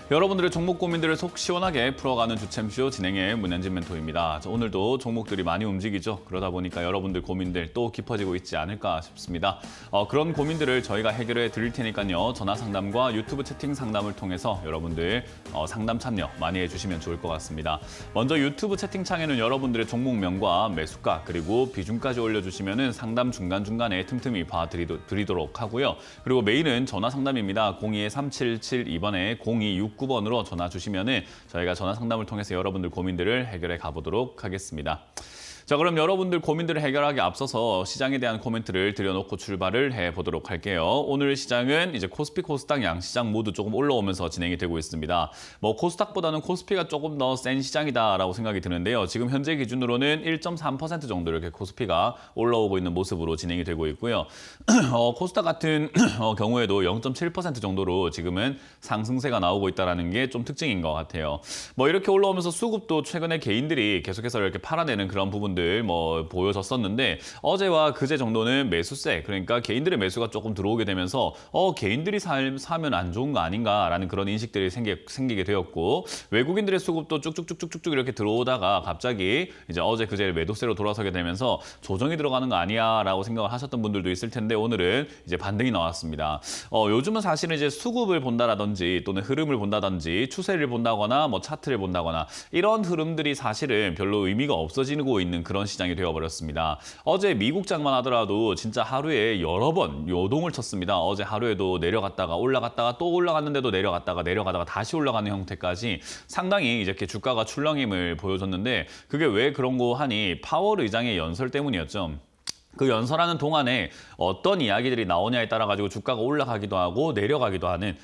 여러분들의 종목 고민들을 속 시원하게 풀어가는 주챔쇼 진행의 문현진 멘토입니다. 오늘도 종목들이 많이 움직이죠. 그러다 보니까 여러분들 고민들 또 깊어지고 있지 않을까 싶습니다. 그런 고민들을 저희가 해결해 드릴 테니까요. 전화 상담과 유튜브 채팅 상담을 통해서 여러분들 상담 참여 많이 해주시면 좋을 것 같습니다. 먼저 유튜브 채팅창에는 여러분들의 종목명과 매수가 그리고 비중까지 올려주시면 상담 중간중간에 틈틈이 봐드리도록 하고요. 그리고 메일은 전화 상담입니다. 02-3772번에 0269번으로 전화 주시면은 저희가 전화 상담을 통해서 여러분들 고민들을 해결해 가보도록 하겠습니다. 자, 그럼 여러분들 고민들을 해결하기 앞서서 시장에 대한 코멘트를 드려놓고 출발을 해보도록 할게요. 오늘 시장은 이제 코스피, 코스닥 양시장 모두 조금 올라오면서 진행이 되고 있습니다. 코스닥보다는 코스피가 조금 더 센 시장이다라고 생각이 드는데요. 지금 현재 기준으로는 1.3% 정도 이렇게 코스피가 올라오고 있는 모습으로 진행이 되고 있고요. 코스닥 같은 경우에도 0.7% 정도로 지금은 상승세가 나오고 있다는 게 좀 특징인 것 같아요. 이렇게 올라오면서 수급도 최근에 개인들이 계속해서 이렇게 팔아내는 그런 부분 보여졌었는데 어제와 그제 정도는 매수세, 그러니까 개인들의 매수가 조금 들어오게 되면서 개인들이 사면 안 좋은 거 아닌가라는 그런 인식들이 생기게 되었고, 외국인들의 수급도 쭉쭉쭉쭉쭉 이렇게 들어오다가 갑자기 이제 어제 그제 매도세로 돌아서게 되면서 조정이 들어가는 거 아니야라고 생각을 하셨던 분들도 있을 텐데 오늘은 이제 반등이 나왔습니다. 요즘은 사실은 이제 수급을 본다라든지 또는 흐름을 본다든지 추세를 본다거나 차트를 본다거나 이런 흐름들이 사실은 별로 의미가 없어지고 있는 그런 시장이 되어버렸습니다. 어제 미국장만 하더라도 진짜 하루에 여러 번 요동을 쳤습니다. 어제 하루에도 내려갔다가 올라갔다가 또 올라갔는데도 내려가다가 다시 올라가는 형태까지 상당히 이렇게 주가가 출렁임을 보여줬는데, 그게 왜 그런 거 하니 파월 의장의 연설 때문이었죠. 그 연설하는 동안에 어떤 이야기들이 나오냐에 따라 가지고 주가가 올라가기도 하고 내려가기도 하는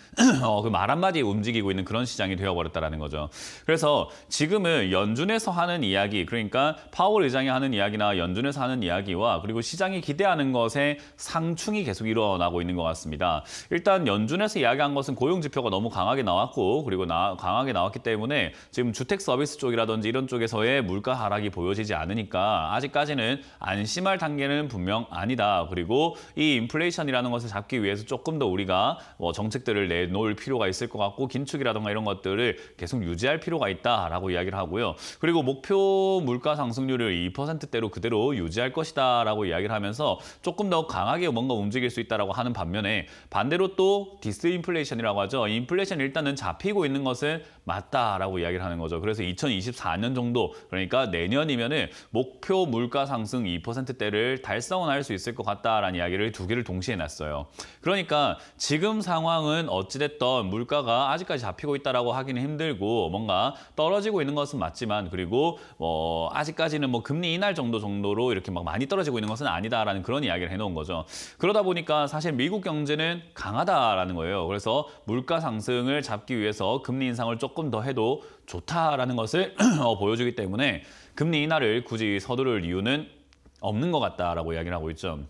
그 말 한마디에 움직이고 있는 그런 시장이 되어버렸다는 거죠. 그래서 지금은 연준에서 하는 이야기, 그러니까 파월 의장이 하는 이야기나 연준에서 하는 이야기와 그리고 시장이 기대하는 것의 상충이 계속 일어나고 있는 것 같습니다. 일단 연준에서 이야기한 것은 고용지표가 너무 강하게 나왔고, 그리고 강하게 나왔기 때문에 지금 주택 서비스 쪽이라든지 이런 쪽에서의 물가 하락이 보여지지 않으니까 아직까지는 안심할 단계는 분명 아니다. 그리고 이 인플레이션이라는 것을 잡기 위해서 조금 더 우리가 정책들을 내놓을 필요가 있을 것 같고, 긴축이라든가 이런 것들을 계속 유지할 필요가 있다라고 이야기를 하고요. 그리고 목표 물가 상승률을 2%대로 그대로 유지할 것이다라고 이야기를 하면서 조금 더 강하게 뭔가 움직일 수 있다라고 하는 반면에, 반대로 또 디스인플레이션이라고 하죠. 인플레이션이 일단은 잡히고 있는 것은 맞다라고 이야기를 하는 거죠. 그래서 2024년 정도, 그러니까 내년이면은 목표 물가 상승 2%대를 달성은 할 수 있을 것 같다라는 이야기를 두 개를 동시에 놨어요. 그러니까 지금 상황은 어찌됐던 물가가 아직까지 잡히고 있다라고 하기는 힘들고 뭔가 떨어지고 있는 것은 맞지만, 그리고 아직까지는 금리 인하 정도로 이렇게 막 많이 떨어지고 있는 것은 아니다라는 그런 이야기를 해놓은 거죠. 그러다 보니까 사실 미국 경제는 강하다라는 거예요. 그래서 물가 상승을 잡기 위해서 금리 인상을 조금 더 해도 좋다라는 것을 보여주기 때문에 금리 인하를 굳이 서두를 이유는 없는 것 같다라고 이야기를 하고 있죠.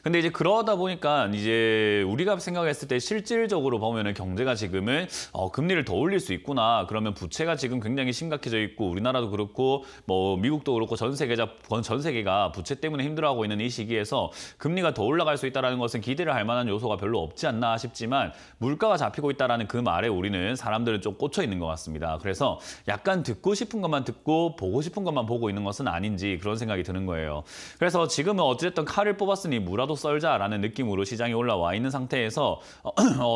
근데 이제 그러다 보니까 이제 우리가 생각했을 때 실질적으로 보면은 경제가 지금은 금리를 더 올릴 수 있구나. 그러면 부채가 지금 굉장히 심각해져 있고, 우리나라도 그렇고 미국도 그렇고 전 세계가 부채 때문에 힘들어하고 있는 이 시기에서 금리가 더 올라갈 수 있다는 것은 기대를 할 만한 요소가 별로 없지 않나 싶지만, 물가가 잡히고 있다는 그 말에 우리는 사람들은 좀 꽂혀 있는 것 같습니다. 그래서 약간 듣고 싶은 것만 듣고 보고 싶은 것만 보고 있는 것은 아닌지 그런 생각이 드는 거예요. 그래서 지금은 어쨌든 칼을 뽑았으니 무라도 썰자라는 느낌으로 시장이 올라와 있는 상태에서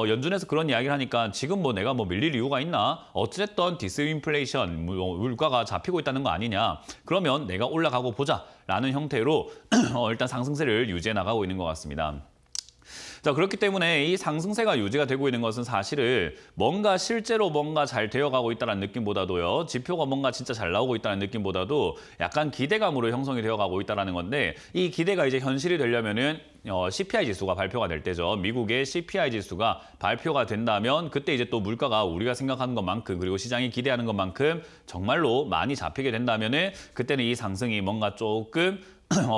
연준에서 그런 이야기를 하니까 지금 내가 밀릴 이유가 있나? 어쨌든 디스인플레이션, 물가가 잡히고 있다는 거 아니냐? 그러면 내가 올라가고 보자라는 형태로 일단 상승세를 유지해 나가고 있는 것 같습니다. 자, 그렇기 때문에 이 상승세가 유지가 되고 있는 것은 사실은 뭔가 실제로 뭔가 잘 되어가고 있다는 느낌보다도요, 지표가 뭔가 진짜 잘 나오고 있다는 느낌보다도 약간 기대감으로 형성이 되어가고 있다는 건데, 이 기대가 이제 현실이 되려면은 CPI 지수가 발표가 될 때죠. 미국의 CPI 지수가 발표가 된다면 그때 이제 또 물가가 우리가 생각하는 것만큼, 그리고 시장이 기대하는 것만큼 정말로 많이 잡히게 된다면은 그때는 이 상승이 뭔가 조금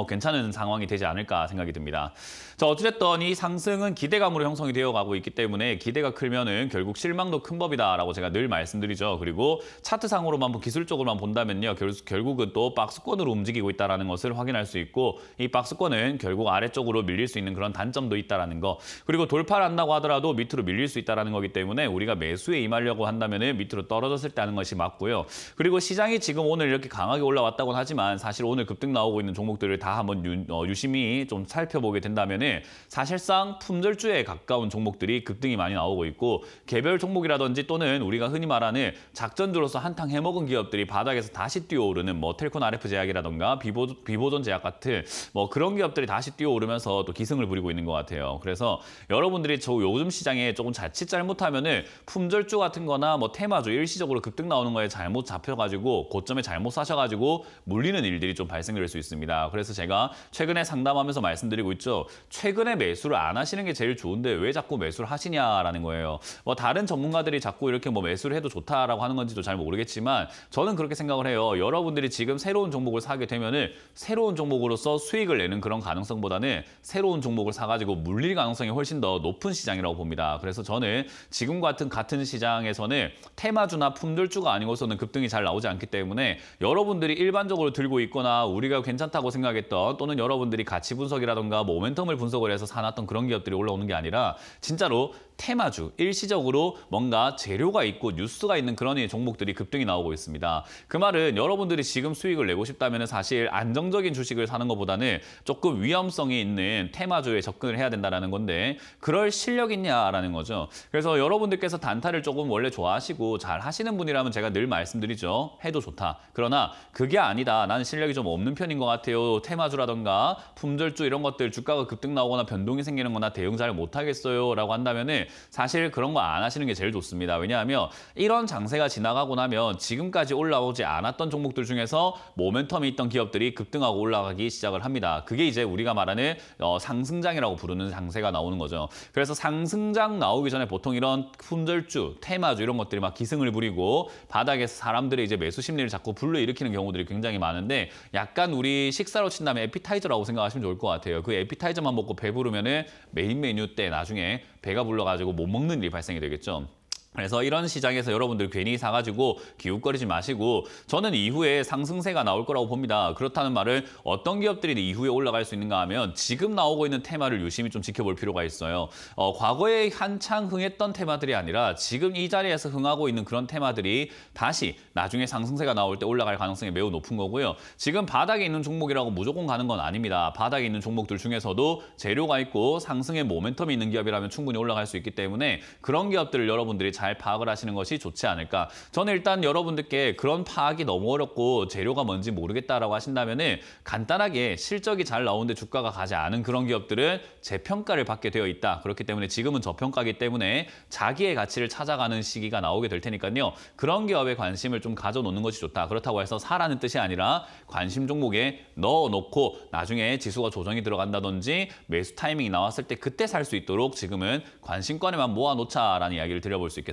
괜찮은 상황이 되지 않을까 생각이 듭니다. 자, 어찌됐든 이 상승은 기대감으로 형성이 되어가고 있기 때문에 기대가 크면은 결국 실망도 큰 법이다라고 제가 늘 말씀드리죠. 그리고 차트상으로만 기술적으로만 본다면요. 결국은 또 박스권으로 움직이고 있다는 것을 확인할 수 있고 이 박스권은 결국 아래쪽으로 밀릴 수 있는 그런 단점도 있다는 거. 그리고 돌파를 한다고 하더라도 밑으로 밀릴 수 있다는 거기 때문에 우리가 매수에 임하려고 한다면은 밑으로 떨어졌을 때 하는 것이 맞고요. 그리고 시장이 지금 오늘 이렇게 강하게 올라왔다고는 하지만 사실 오늘 급등 나오고 있는 종목들을 다 한번 유심히 좀 살펴보게 된다면은 사실상 품절주에 가까운 종목들이 급등이 많이 나오고 있고 개별 종목이라든지 또는 우리가 흔히 말하는 작전주로서 한탕 해먹은 기업들이 바닥에서 다시 뛰어오르는 뭐 텔콘 RF 제약이라든가 비보존 제약 같은 뭐 그런 기업들이 다시 뛰어오르면서 또 기승을 부리고 있는 것 같아요. 그래서 여러분들이 요즘 시장에 조금 자칫 잘못하면은 품절주 같은 거나 뭐 테마주 일시적으로 급등 나오는 거에 잘못 잡혀가지고 고점에 잘못 사셔가지고 물리는 일들이 좀 발생될 수 있습니다. 그래서 제가 최근에 상담하면서 말씀드리고 있죠. 최근에 매수를 안 하시는 게 제일 좋은데 왜 자꾸 매수를 하시냐라는 거예요. 뭐 다른 전문가들이 자꾸 이렇게 뭐 매수를 해도 좋다라고 하는 건지도 잘 모르겠지만 저는 그렇게 생각을 해요. 여러분들이 지금 새로운 종목을 사게 되면은 새로운 종목으로서 수익을 내는 그런 가능성보다는 새로운 종목을 사가지고 물릴 가능성이 훨씬 더 높은 시장이라고 봅니다. 그래서 저는 지금 같은 시장에서는 테마주나 품절주가 아니고서는 급등이 잘 나오지 않기 때문에 여러분들이 일반적으로 들고 있거나 우리가 괜찮다고 생각했던 또는 여러분들이 가치 분석이라든가 모멘텀을 분석을 해서 사놨던 그런 기업들이 올라오는 게 아니라 진짜로 테마주, 일시적으로 뭔가 재료가 있고 뉴스가 있는 그런 종목들이 급등이 나오고 있습니다. 그 말은 여러분들이 지금 수익을 내고 싶다면 사실 안정적인 주식을 사는 것보다는 조금 위험성이 있는 테마주에 접근을 해야 된다는 건데 그럴 실력 있냐라는 거죠. 그래서 여러분들께서 단타를 조금 원래 좋아하시고 잘 하시는 분이라면 제가 늘 말씀드리죠. 해도 좋다. 그러나 그게 아니다. 나는 실력이 좀 없는 편인 것 같아요. 테마주라던가 품절주 이런 것들 주가가 급등 나오거나 변동이 생기는 거나 대응 잘 못하겠어요 라고 한다면은 사실 그런 거 안 하시는 게 제일 좋습니다. 왜냐하면 이런 장세가 지나가고 나면 지금까지 올라오지 않았던 종목들 중에서 모멘텀이 있던 기업들이 급등하고 올라가기 시작을 합니다. 그게 이제 우리가 말하는 상승장이라고 부르는 장세가 나오는 거죠. 그래서 상승장 나오기 전에 보통 이런 품절주, 테마주 이런 것들이 막 기승을 부리고 바닥에서 사람들의 이제 매수 심리를 자꾸 불러일으키는 경우들이 굉장히 많은데 약간 우리 식사로 친다면 에피타이저라고 생각하시면 좋을 것 같아요. 그 에피타이저만 먹고 배부르면은 메인 메뉴 때 나중에 배가 불러가지고 못 먹는 일이 발생이 되겠죠. 그래서 이런 시장에서 여러분들 괜히 사가지고 기웃거리지 마시고 저는 이후에 상승세가 나올 거라고 봅니다. 그렇다는 말은 어떤 기업들이 이후에 올라갈 수 있는가 하면 지금 나오고 있는 테마를 유심히 좀 지켜볼 필요가 있어요. 과거에 한창 흥했던 테마들이 아니라 지금 이 자리에서 흥하고 있는 그런 테마들이 다시 나중에 상승세가 나올 때 올라갈 가능성이 매우 높은 거고요. 지금 바닥에 있는 종목이라고 무조건 가는 건 아닙니다. 바닥에 있는 종목들 중에서도 재료가 있고 상승의 모멘텀이 있는 기업이라면 충분히 올라갈 수 있기 때문에 그런 기업들을 여러분들이 잘 파악을 하시는 것이 좋지 않을까. 저는 일단 여러분들께 그런 파악이 너무 어렵고 재료가 뭔지 모르겠다라고 하신다면은 간단하게 실적이 잘 나오는데 주가가 가지 않은 그런 기업들은 재평가를 받게 되어 있다. 그렇기 때문에 지금은 저평가이기 때문에 자기의 가치를 찾아가는 시기가 나오게 될 테니까요. 그런 기업에 관심을 좀 가져놓는 것이 좋다. 그렇다고 해서 사라는 뜻이 아니라 관심 종목에 넣어놓고 나중에 지수가 조정이 들어간다든지 매수 타이밍이 나왔을 때 그때 살 수 있도록 지금은 관심권에만 모아놓자라는 이야기를 드려볼 수 있겠습니다.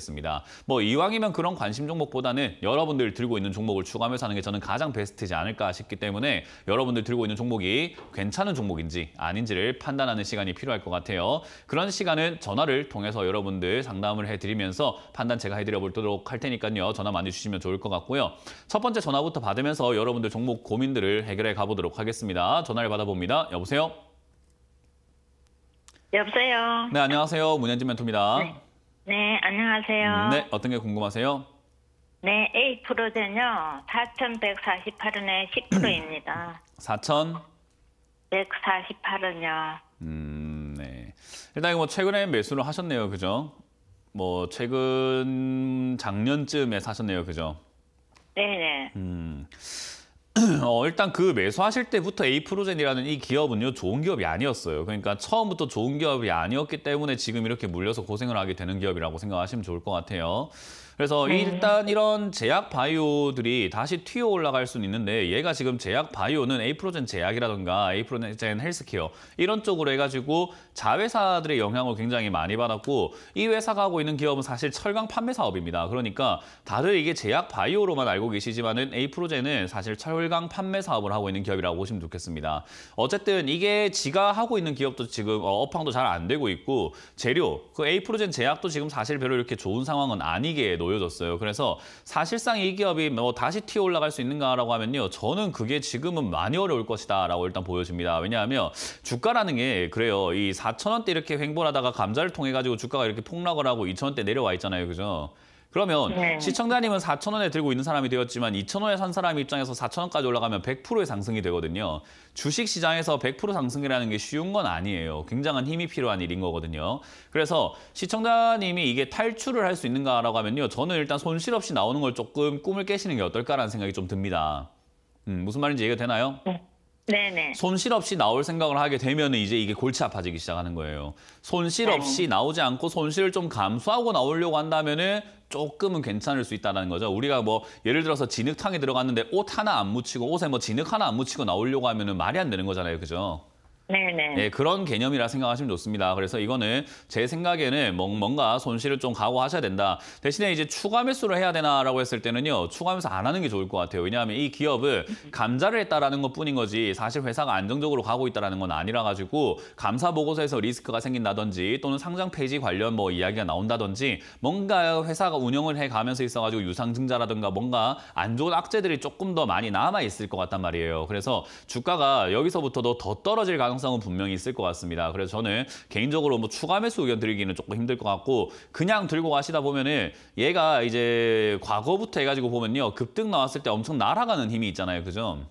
뭐 이왕이면 그런 관심 종목보다는 여러분들 들고 있는 종목을 추가하면서 하는 게 저는 가장 베스트지 않을까 싶기 때문에 여러분들 들고 있는 종목이 괜찮은 종목인지 아닌지를 판단하는 시간이 필요할 것 같아요. 그런 시간은 전화를 통해서 여러분들 상담을 해드리면서 판단 제가 해드려보도록 할 테니까요. 전화 많이 주시면 좋을 것 같고요. 첫 번째 전화부터 받으면서 여러분들 종목 고민들을 해결해 가보도록 하겠습니다. 전화를 받아봅니다. 여보세요? 여보세요? 네, 안녕하세요. 문현진 멘토입니다. 네. 네, 안녕하세요. 네, 어떤 게 궁금하세요? 네, A%젠요. 4,148원에 10%입니다. 4,000? 148원요. 네. 일단 이거 뭐 최근에 매수를 하셨네요. 그죠? 뭐 최근 작년쯤에 사셨네요. 그죠? 네네. 일단 그 매수하실 때부터 A%젠이라는 이 기업은요, 좋은 기업이 아니었어요. 그러니까 처음부터 좋은 기업이 아니었기 때문에 지금 이렇게 물려서 고생을 하게 되는 기업이라고 생각하시면 좋을 것 같아요. 그래서 일단 이런 제약 바이오들이 다시 튀어 올라갈 수는 있는데 얘가 지금 제약 바이오는 A%젠 제약이라든가 A%젠 헬스케어 이런 쪽으로 해가지고 자회사들의 영향을 굉장히 많이 받았고 이 회사가 하고 있는 기업은 사실 철강 판매 사업입니다. 그러니까 다들 이게 제약 바이오로만 알고 계시지만은 A%젠은 사실 철강 철강 판매 사업을 하고 있는 기업이라고 보시면 좋겠습니다. 어쨌든 이게 지가 하고 있는 기업도 지금 업황도 잘 안 되고 있고 재료, 그 에이프로젠 제약도 지금 사실 별로 이렇게 좋은 상황은 아니게 놓여졌어요. 그래서 사실상 이 기업이 뭐 다시 튀어 올라갈 수 있는가라고 하면요. 저는 그게 지금은 많이 어려울 것이다라고 일단 보여집니다. 왜냐하면 주가라는 게 그래요. 이 4,000원대 이렇게 횡보하다가 감자를 통해 가지고 주가가 이렇게 폭락을 하고 2,000원대 내려와 있잖아요. 그죠? 그러면 네. 시청자님은 4,000원에 들고 있는 사람이 되었지만 2,000원에 산 사람 입장에서 4,000원까지 올라가면 100%의 상승이 되거든요. 주식 시장에서 100% 상승이라는 게 쉬운 건 아니에요. 굉장한 힘이 필요한 일인 거거든요. 그래서 시청자님이 이게 탈출을 할 수 있는가라고 하면요. 저는 일단 손실 없이 나오는 걸 조금 꿈을 깨시는 게 어떨까라는 생각이 좀 듭니다. 무슨 말인지 이해가 되나요? 네네. 손실 없이 나올 생각을 하게 되면 이제 이게 골치 아파지기 시작하는 거예요. 손실 없이 나오지 않고 손실을 좀 감수하고 나오려고 한다면은 조금은 괜찮을 수 있다는 거죠. 우리가 뭐 예를 들어서 진흙탕에 들어갔는데 옷 하나 안 묻히고 옷에 뭐 진흙 하나 안 묻히고 나오려고 하면은 말이 안 되는 거잖아요. 그죠? 네네. 네, 그런 개념이라 생각하시면 좋습니다. 그래서 이거는 제 생각에는 뭔가 손실을 좀 각오하셔야 된다. 대신에 이제 추가 매수를 해야 되나라고 했을 때는요. 추가 매수 안 하는 게 좋을 것 같아요. 왜냐하면 이 기업을 감자를 했다라는 것뿐인 거지 사실 회사가 안정적으로 가고 있다는 건 아니라 가지고 감사 보고서에서 리스크가 생긴다든지 또는 상장 폐지 관련 뭐 이야기가 나온다든지 뭔가 회사가 운영을 해가면서 있어가지고 유상증자라든가 뭔가 안 좋은 악재들이 조금 더 많이 남아 있을 것 같단 말이에요. 그래서 주가가 여기서부터도 더 떨어질 가능성은 분명히 있을 것 같습니다. 그래서 저는 개인적으로 뭐 추가 매수 의견 드리기는 조금 힘들 것 같고 그냥 들고 가시다 보면은 얘가 이제 과거부터 해가지고 보면요. 급등 나왔을 때 엄청 날아가는 힘이 있잖아요. 그죠?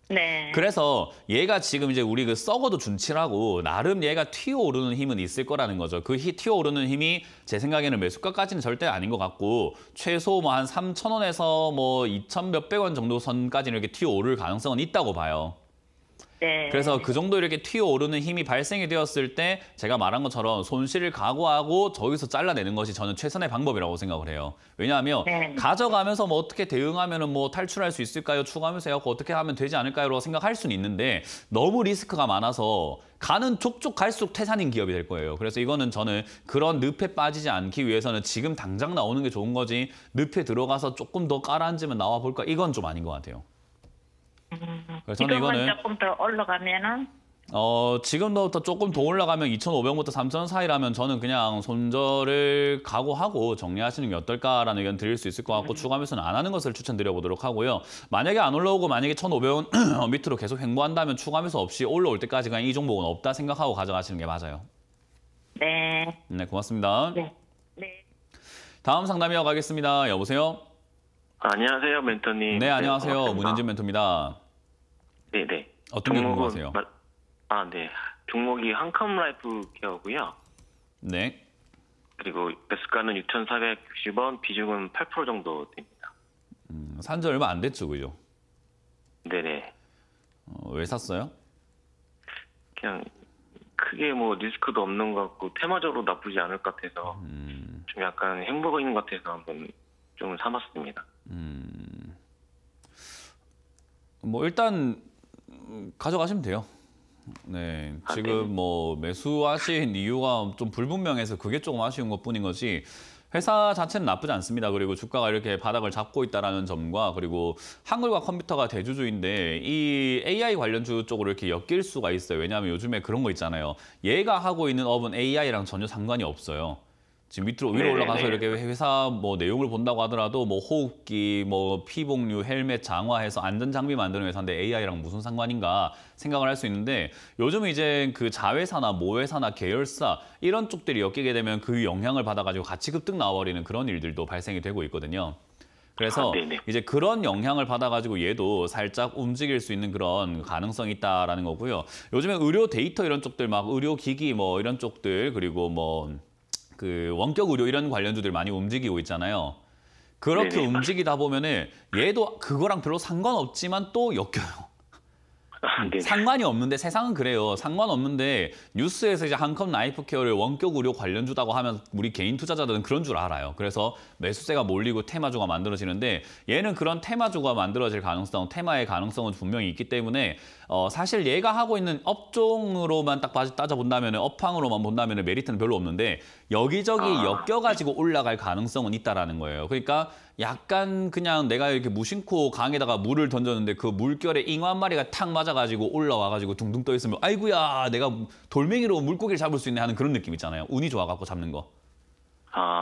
네. 그래서 얘가 지금 이제 우리 그 썩어도 준치라고 나름 얘가 튀어오르는 힘은 있을 거라는 거죠. 그 튀어오르는 힘이 제 생각에는 매수가까지는 절대 아닌 것 같고 최소 뭐 한 3,000원에서 뭐 2,000 몇백 원 정도 선까지는 이렇게 튀어오를 가능성은 있다고 봐요. 네. 그래서 그 정도 이렇게 튀어오르는 힘이 발생이 되었을 때 제가 말한 것처럼 손실을 각오하고 저기서 잘라내는 것이 저는 최선의 방법이라고 생각을 해요. 왜냐하면 네. 가져가면서 뭐 어떻게 대응하면 뭐 탈출할 수 있을까요? 추가하면서 해갖고 어떻게 하면 되지 않을까요? 생각할 수는 있는데 너무 리스크가 많아서 가는 족족 갈수록 태산인 기업이 될 거예요. 그래서 이거는 저는 그런 늪에 빠지지 않기 위해서는 지금 당장 나오는 게 좋은 거지 늪에 들어가서 조금 더 깔아앉으면 나와 볼까? 이건 좀 아닌 것 같아요. 그래서 저는 지금은 이거는 조금 더 올라가면은 지금부터 조금 더 올라가면 2,500원부터 3,000원 사이라면 저는 그냥 손절을 각오하고 정리하시는 게 어떨까라는 의견 드릴 수 있을 것 같고 추가 매수는 안 하는 것을 추천드려 보도록 하고요. 만약에 안 올라오고 만약에 1,500원 밑으로 계속 횡보한다면 추가 매수 없이 올라올 때까지 그냥 이 종목은 없다 생각하고 가져가시는 게 맞아요. 네. 네, 고맙습니다. 네. 네. 다음 상담 이어가겠습니다. 여보세요? 안녕하세요, 멘토님. 네, 안녕하세요. 반갑습니다. 문현진 멘토입니다. 네네. 어떤 게 궁금하세요? 네. 종목이 한컴라이프 케어고요. 네. 그리고 매수가는 6,460원, 비중은 8% 정도 됩니다. 산지 얼마 안 됐죠, 그죠? 네네. 왜 샀어요? 그냥 크게 뭐 리스크도 없는 것 같고 테마적으로 나쁘지 않을 것 같아서 좀 약간 행보가 있는 것 같아서 한번 좀 사봤습니다. 뭐 일단 가져가시면 돼요. 네, 지금 뭐 매수하신 이유가 좀 불분명해서 그게 조금 아쉬운 것뿐인 거지 회사 자체는 나쁘지 않습니다. 그리고 주가가 이렇게 바닥을 잡고 있다는 점과 그리고 한글과 컴퓨터가 대주주인데 이 AI 관련주 쪽으로 이렇게 엮일 수가 있어요. 왜냐하면 요즘에 그런 거 있잖아요. 얘가 하고 있는 업은 AI랑 전혀 상관이 없어요. 지금 밑으로 위로 올라가서 이렇게 회사 뭐 내용을 본다고 하더라도 뭐 호흡기, 뭐 피복류, 헬멧 장화해서 안전 장비 만드는 회사인데 AI랑 무슨 상관인가 생각을 할 수 있는데 요즘은 이제 그 자회사나 모회사나 계열사 이런 쪽들이 엮이게 되면 그 영향을 받아가지고 같이 급등 나와버리는 그런 일들도 발생이 되고 있거든요. 그래서 이제 그런 영향을 받아가지고 얘도 살짝 움직일 수 있는 그런 가능성이 있다라는 거고요. 요즘에 의료 데이터 이런 쪽들 막 의료기기 뭐 이런 쪽들 그리고 뭐 그 원격 의료 이런 관련주들 많이 움직이고 있잖아요. 그렇게 움직이다 보면은 얘도 그거랑 별로 상관없지만 또 엮여요. 네. 상관이 없는데 세상은 그래요. 상관없는데 뉴스에서 이제 한컵 라이프 케어를 원격 의료 관련주다고 하면 우리 개인 투자자들은 그런 줄 알아요. 그래서 매수세가 몰리고 테마주가 만들어지는데 얘는 그런 테마주가 만들어질 가능성, 테마의 가능성은 분명히 있기 때문에 사실 얘가 하고 있는 업종으로만 딱 따져본다면 업황으로만 본다면 메리트는 별로 없는데 여기저기 엮여가지고 올라갈 가능성은 있다라는 거예요. 그러니까 약간 그냥 내가 이렇게 무심코 강에다가 물을 던졌는데 그 물결에 잉어 한 마리가 탁 맞아가지고 올라와가지고 둥둥 떠 있으면 아이고야 내가 돌멩이로 물고기를 잡을 수 있네 하는 그런 느낌 있잖아요. 운이 좋아갖고 잡는 거.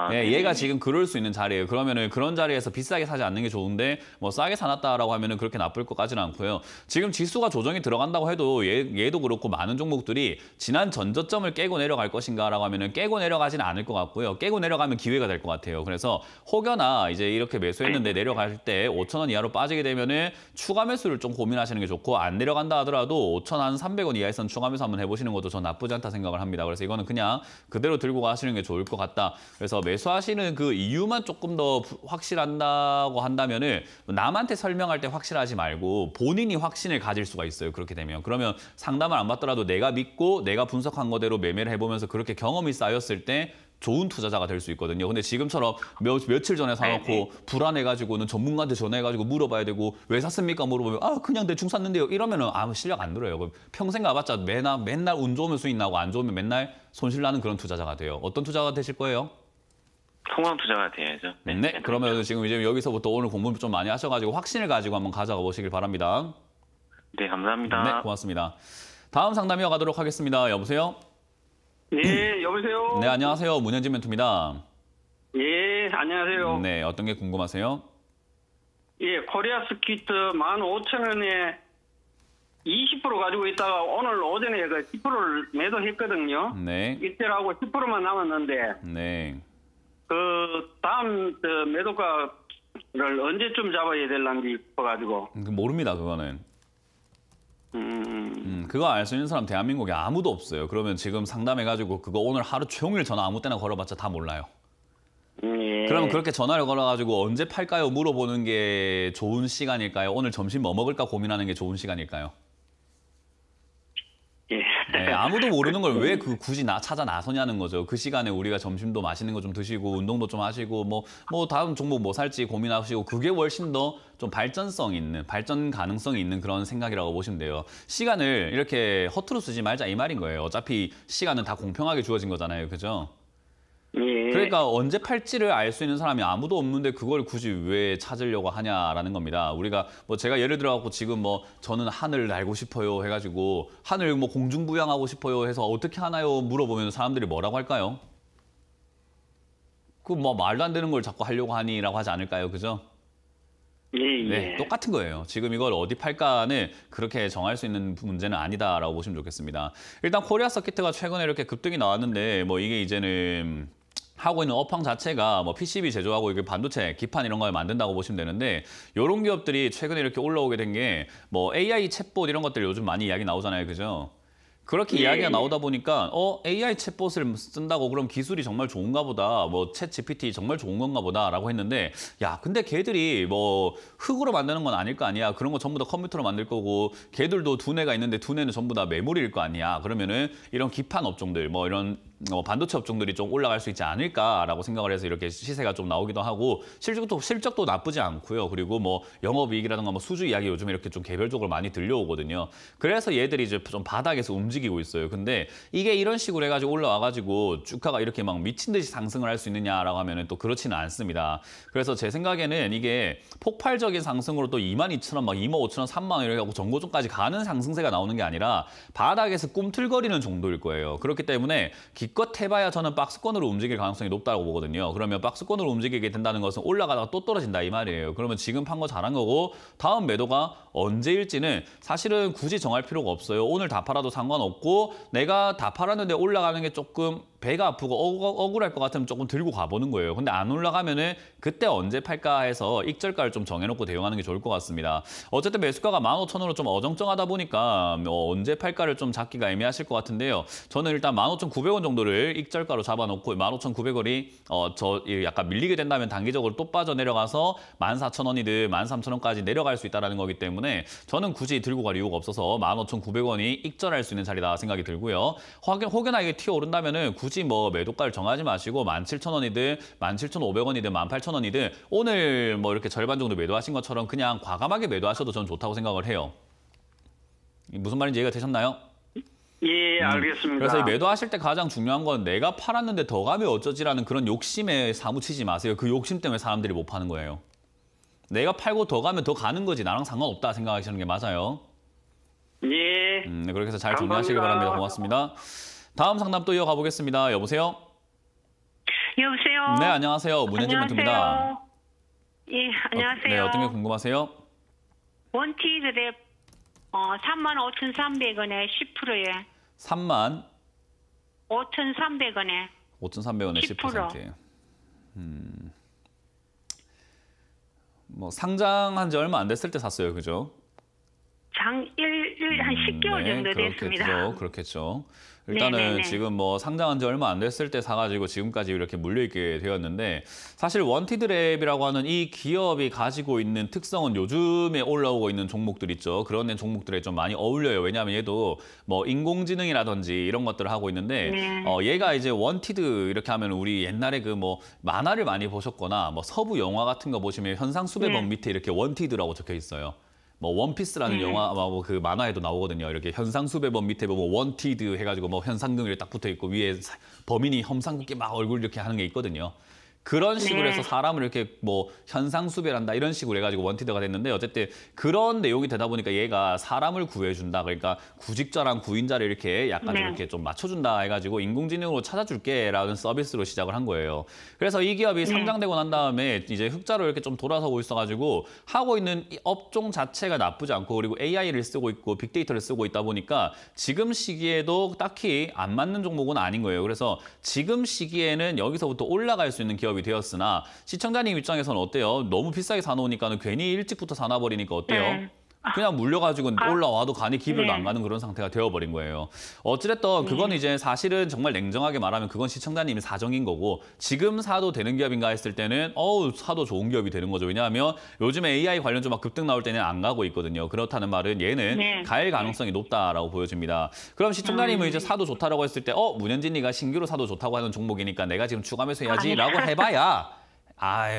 네, 얘가 지금 그럴 수 있는 자리예요. 그러면은 그런 자리에서 비싸게 사지 않는 게 좋은데 뭐 싸게 사놨다라고 하면은 그렇게 나쁠 것까지는 않고요. 지금 지수가 조정이 들어간다고 해도 얘도 그렇고 많은 종목들이 지난 전저점을 깨고 내려갈 것인가라고 하면은 깨고 내려가지는 않을 것 같고요. 깨고 내려가면 기회가 될 것 같아요. 그래서 혹여나 이제 이렇게 매수했는데 내려갈 때 5,000원 이하로 빠지게 되면은 추가 매수를 좀 고민하시는 게 좋고 안 내려간다 하더라도 5,300원 이하에선 추가 매수 한번 해보시는 것도 전 나쁘지 않다 생각을 합니다. 그래서 이거는 그냥 그대로 들고 가시는 게 좋을 것 같다. 그래서 매수하시는 그 이유만 조금 더 확실한다고 한다면은 남한테 설명할 때 확실하지 말고 본인이 확신을 가질 수가 있어요. 그렇게 되면. 그러면 상담을 안 받더라도 내가 믿고 내가 분석한 거대로 매매를 해보면서 그렇게 경험이 쌓였을 때 좋은 투자자가 될 수 있거든요. 근데 지금처럼 며칠 전에 사놓고 불안해가지고는 전문가한테 전화해가지고 물어봐야 되고 왜 샀습니까? 물어보면 그냥 대충 샀는데요. 이러면은 실력 안 들어요. 평생 가봤자 맨날 운 좋으면 수익 나고 안 좋으면 맨날 손실 나는 그런 투자자가 돼요. 어떤 투자가 되실 거예요? 통화 투자가 돼야죠. 네, 그러면 지금 이제 여기서부터 오늘 공부 좀 많이 하셔가지고 확신을 가지고 한번 가져가 보시길 바랍니다. 네, 감사합니다. 네, 고맙습니다. 다음 상담 이어가도록 하겠습니다. 여보세요? 예, 여보세요? 네, 안녕하세요. 문현진 멘토입니다. 예, 안녕하세요. 네, 어떤 게 궁금하세요? 예, 코리아 스키트 15,000원에 20% 가지고 있다가 오늘 오전에 그 10%를 매도했거든요. 네. 이때라고 10%만 남았는데, 네. 그 다음 매도가를 언제쯤 잡아야 될란지 싶어가지고. 모릅니다, 그거는. 그거 알 수 있는 사람 대한민국에 아무도 없어요. 그러면 지금 상담해가지고 그거 오늘 하루 종일 전화 아무 때나 걸어봤자 다 몰라요. 예. 그러면 그렇게 전화를 걸어가지고 언제 팔까요? 물어보는 게 좋은 시간일까요? 오늘 점심 뭐 먹을까 고민하는 게 좋은 시간일까요? 예. 네, 아무도 모르는 걸 왜 굳이 찾아 나서냐는 거죠. 그 시간에 우리가 점심도 맛있는 거 좀 드시고 운동도 좀 하시고 뭐 다음 종목 뭐 살지 고민하시고 그게 훨씬 더 좀 발전성 있는 발전 가능성이 있는 그런 생각이라고 보시면 돼요. 시간을 이렇게 허투루 쓰지 말자 이 말인 거예요. 어차피 시간은 다 공평하게 주어진 거잖아요. 그죠? 예. 그러니까 언제 팔지를 알 수 있는 사람이 아무도 없는데 그걸 굳이 왜 찾으려고 하냐라는 겁니다. 우리가 뭐 제가 예를 들어 갖고 지금 뭐 저는 하늘을 날고 싶어요 해가지고 하늘 뭐 공중부양하고 싶어요 해서 어떻게 하나요 물어보면 사람들이 뭐라고 할까요? 그 뭐 말도 안 되는 걸 자꾸 하려고 하니라고 하지 않을까요? 그죠? 예, 예. 네, 똑같은 거예요. 지금 이걸 어디 팔까는 그렇게 정할 수 있는 문제는 아니다라고 보시면 좋겠습니다. 일단 코리아 서킷가 최근에 이렇게 급등이 나왔는데 뭐 이게 이제는 하고 있는 업황 자체가 뭐 PCB 제조하고 이게 반도체, 기판 이런 걸 만든다고 보시면 되는데 이런 기업들이 최근에 이렇게 올라오게 된 게 뭐 AI 챗봇 이런 것들 요즘 많이 이야기 나오잖아요. 그죠? 그렇게 이야기가 나오다 보니까 AI 챗봇을 쓴다고 그럼 기술이 정말 좋은가 보다. 뭐 챗 GPT 정말 좋은 건가 보다라고 했는데 야, 근데 걔들이 뭐 흙으로 만드는 건 아닐 거 아니야. 그런 거 전부 다 컴퓨터로 만들 거고 걔들도 두뇌가 있는데 두뇌는 전부 다 메모리일 거 아니야. 그러면은 이런 기판 업종들 뭐 이런 반도체 업종들이 좀 올라갈 수 있지 않을까라고 생각을 해서 이렇게 시세가 좀 나오기도 하고 실적도 나쁘지 않고요. 그리고 뭐 영업이익이라든가 뭐 수주 이야기 요즘에 이렇게 좀 개별적으로 많이 들려오거든요. 그래서 얘들이 이제 좀 바닥에서 움직이고 있어요. 근데 이게 이런 식으로 해가지고 올라와가지고 주가가 이렇게 막 미친 듯이 상승을 할 수 있느냐라고 하면은 또 그렇지는 않습니다. 그래서 제 생각에는 이게 폭발적인 상승으로 또 22,000원, 막 25,000원, 3만 원 이렇게 하고 전고점까지 가는 상승세가 나오는 게 아니라 바닥에서 꿈틀거리는 정도일 거예요. 그렇기 때문에 기껏 해봐야 저는 박스권으로 움직일 가능성이 높다고 보거든요. 그러면 박스권으로 움직이게 된다는 것은 올라가다가 또 떨어진다 이 말이에요. 그러면 지금 판 거 잘한 거고 다음 매도가 언제일지는 사실은 굳이 정할 필요가 없어요. 오늘 다 팔아도 상관없고 내가 다 팔았는데 올라가는 게 조금 배가 아프고 억울할 것 같으면 조금 들고 가보는 거예요. 근데 안 올라가면은 그때 언제 팔까 해서 익절가를 좀 정해놓고 대응하는 게 좋을 것 같습니다. 어쨌든 매수가가 15,000원으로 좀 어정쩡하다 보니까 언제 팔까를 좀 잡기가 애매하실 것 같은데요. 저는 일단 15,900원 정도를 익절가로 잡아놓고 15,900원이 약간 밀리게 된다면 단기적으로 또 빠져 내려가서 14,000원이든 13,000원까지 내려갈 수 있다는 거기 때문에 저는 굳이 들고 갈 이유가 없어서 15,900원이 익절할 수 있는 자리다 생각이 들고요. 혹여나 이게 튀어오른다면은 굳이 뭐 매도가를 정하지 마시고 17,000원이든 17,500원이든 18,000원이든 오늘 뭐 이렇게 절반 정도 매도하신 것처럼 그냥 과감하게 매도하셔도 저는 좋다고 생각을 해요. 무슨 말인지 이해가 되셨나요? 예, 알겠습니다. 그래서 이 매도하실 때 가장 중요한 건 내가 팔았는데 더 가면 어쩌지라는 그런 욕심에 사무치지 마세요. 그 욕심 때문에 사람들이 못 파는 거예요. 내가 팔고 더 가면 더 가는 거지 나랑 상관없다 생각하시는 게 맞아요. 예. 네, 그렇게 해서 잘 정리하시기 바랍니다. 고맙습니다. 다음 상담 또 이어가 보겠습니다. 여보세요? 여보세요. 네, 안녕하세요. 문현진 멘토입니다. 예, 안녕하세요. 네, 어떤 게 궁금하세요? 원티드랩 35,300원에 10%에 5,300원에 35,300원에 10%. 뭐 상장한 지 얼마 안 됐을 때 샀어요, 그죠? 한 10개월 정도 됐습니다. 그렇겠죠. 일단은 네네네. 지금 뭐 상장한 지 얼마 안 됐을 때 사가지고 지금까지 이렇게 물려있게 되었는데 사실 원티드랩이라고 하는 이 기업이 가지고 있는 특성은 요즘에 올라오고 있는 종목들 있죠. 그런 종목들에 좀 많이 어울려요. 왜냐하면 얘도 뭐 인공지능이라든지 이런 것들을 하고 있는데 네. 얘가 이제 원티드 이렇게 하면 우리 옛날에 그 뭐 만화를 많이 보셨거나 뭐 서부 영화 같은 거 보시면 현상수배법 네. 밑에 이렇게 원티드라고 적혀 있어요. 뭐 원피스라는 영화, 그 만화에도 나오거든요. 이렇게 현상수배법 밑에 보면 원티드 해가지고 뭐 현상금이 딱 붙어 있고 위에 범인이 험상궂게 막 얼굴 이렇게 하는 게 있거든요. 그런 식으로 네. 해서 사람을 이렇게 뭐 현상수배한다 이런 식으로 해가지고 원티드가 됐는데 어쨌든 그런 내용이 되다 보니까 얘가 사람을 구해준다. 그러니까 구직자랑 구인자를 이렇게 약간 네. 좀 이렇게 좀 맞춰준다 해가지고 인공지능으로 찾아줄게라는 서비스로 시작을 한 거예요. 그래서 이 기업이 상장되고 난 다음에 이제 흑자로 이렇게 좀 돌아서고 있어가지고 하고 있는 이 업종 자체가 나쁘지 않고 그리고 AI를 쓰고 있고 빅데이터를 쓰고 있다 보니까 지금 시기에도 딱히 안 맞는 종목은 아닌 거예요. 그래서 지금 시기에는 여기서부터 올라갈 수 있는 기업이 되었으나 시청자님 입장에서는 어때요? 너무 비싸게 사놓으니까는 괜히 일찍부터 사놔버리니까 어때요? 네. 그냥 물려가지고 올라와도 간이 기별도 네. 안 가는 그런 상태가 되어버린 거예요. 어찌됐든 그건 이제 사실은 정말 냉정하게 말하면 그건 시청자님의 사정인 거고 지금 사도 되는 기업인가 했을 때는 사도 좋은 기업이 되는 거죠. 왜냐하면 요즘에 AI 관련주 막 급등 나올 때는 안 가고 있거든요. 그렇다는 말은 얘는 네. 갈 가능성이 높다라고 보여집니다. 그럼 시청자님은 이제 사도 좋다라고 했을 때 문현진이가 신규로 사도 좋다고 하는 종목이니까 내가 지금 추가 매수해야지라고 해봐야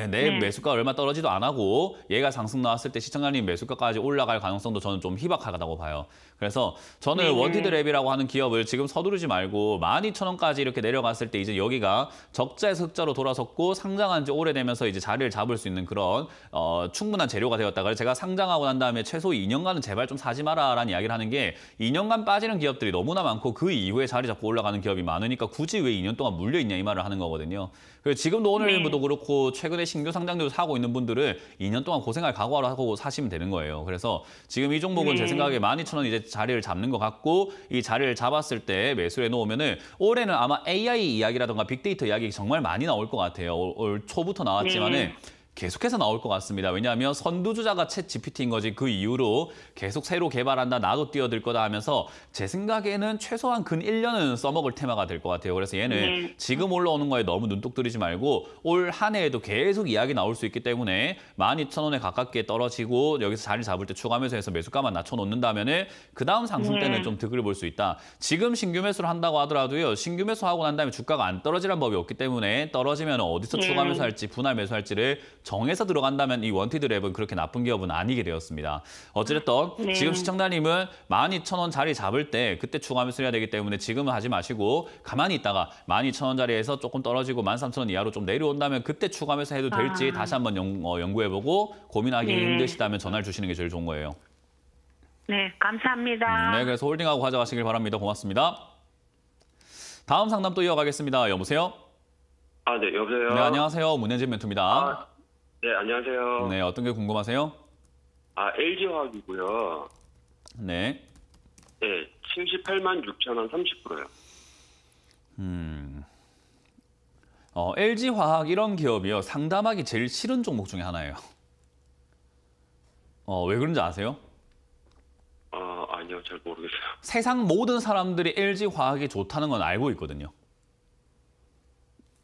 내 네. 매수가 얼마 떨어지도 안 하고 얘가 상승 나왔을 때 시청자님 매수가까지 올라갈 가능성도 저는 좀 희박하다고 봐요. 그래서 저는 네. 원티드랩이라고 하는 기업을 지금 서두르지 말고 12,000원까지 이렇게 내려갔을 때 이제 여기가 적자에서 흑자로 돌아섰고 상장한 지 오래되면서 이제 자리를 잡을 수 있는 그런 충분한 재료가 되었다. 그래서 제가 상장하고 난 다음에 최소 2년간은 제발 좀 사지 마라라는 이야기를 하는 게 2년간 빠지는 기업들이 너무나 많고 그 이후에 자리 잡고 올라가는 기업이 많으니까 굳이 왜 2년 동안 물려있냐 이 말을 하는 거거든요. 그래서 지금도 오늘도 그렇고 최근에 신규 상장주 사고 있는 분들은 2년 동안 고생할 각오를 하고 사시면 되는 거예요. 그래서 지금 이 종목은 제 생각에 12,000원 이제 자리를 잡는 것 같고 이 자리를 잡았을 때 매수를 해놓으면은 올해는 아마 AI 이야기라든가 빅데이터 이야기 정말 많이 나올 것 같아요. 올 초부터 나왔지만은 계속해서 나올 것 같습니다. 왜냐하면 선두주자가 챗 GPT인 거지 그 이후로 계속 새로 개발한다, 나도 뛰어들 거다 하면서 제 생각에는 최소한 근 1년은 써먹을 테마가 될 것 같아요. 그래서 얘는 지금 올라오는 거에 너무 눈독 들이지 말고 올 한 해에도 계속 이야기 나올 수 있기 때문에 12,000원에 가깝게 떨어지고 여기서 자리 잡을 때 추가 매수해서 매수가만 낮춰놓는다면은 그 다음 상승 때는 좀 득을 볼 수 있다. 지금 신규 매수를 한다고 하더라도요. 신규 매수하고 난 다음에 주가가 안 떨어지는 법이 없기 때문에 떨어지면 어디서 추가 매수할지 분할 매수할지를 정해서 들어간다면 이 원티드랩은 그렇게 나쁜 기업은 아니게 되었습니다. 어찌됐든 지금 시청자님은 12,000원 자리 잡을 때 그때 추가 매수를 해야 되기 때문에 지금은 하지 마시고 가만히 있다가 12,000원 자리에서 조금 떨어지고 13,000원 이하로 좀 내려온다면 그때 추가 매수해도 될지 다시 한번 연구해보고 고민하기 힘드시다면 전화를 주시는 게 제일 좋은 거예요. 네, 감사합니다. 네, 그래서 홀딩하고 가져가시길 바랍니다. 고맙습니다. 다음 상담 또 이어가겠습니다. 여보세요? 네, 여보세요. 네, 안녕하세요. 문현진 멘토입니다. 네, 안녕하세요. 네, 어떤 게 궁금하세요? LG화학이고요. 네. 네, 78만 6천 원 30%요. LG화학 이런 기업이요. 상담하기 제일 싫은 종목 중에 하나예요. 왜 그런지 아세요? 아니요, 잘 모르겠어요. 세상 모든 사람들이 LG화학이 좋다는 건 알고 있거든요.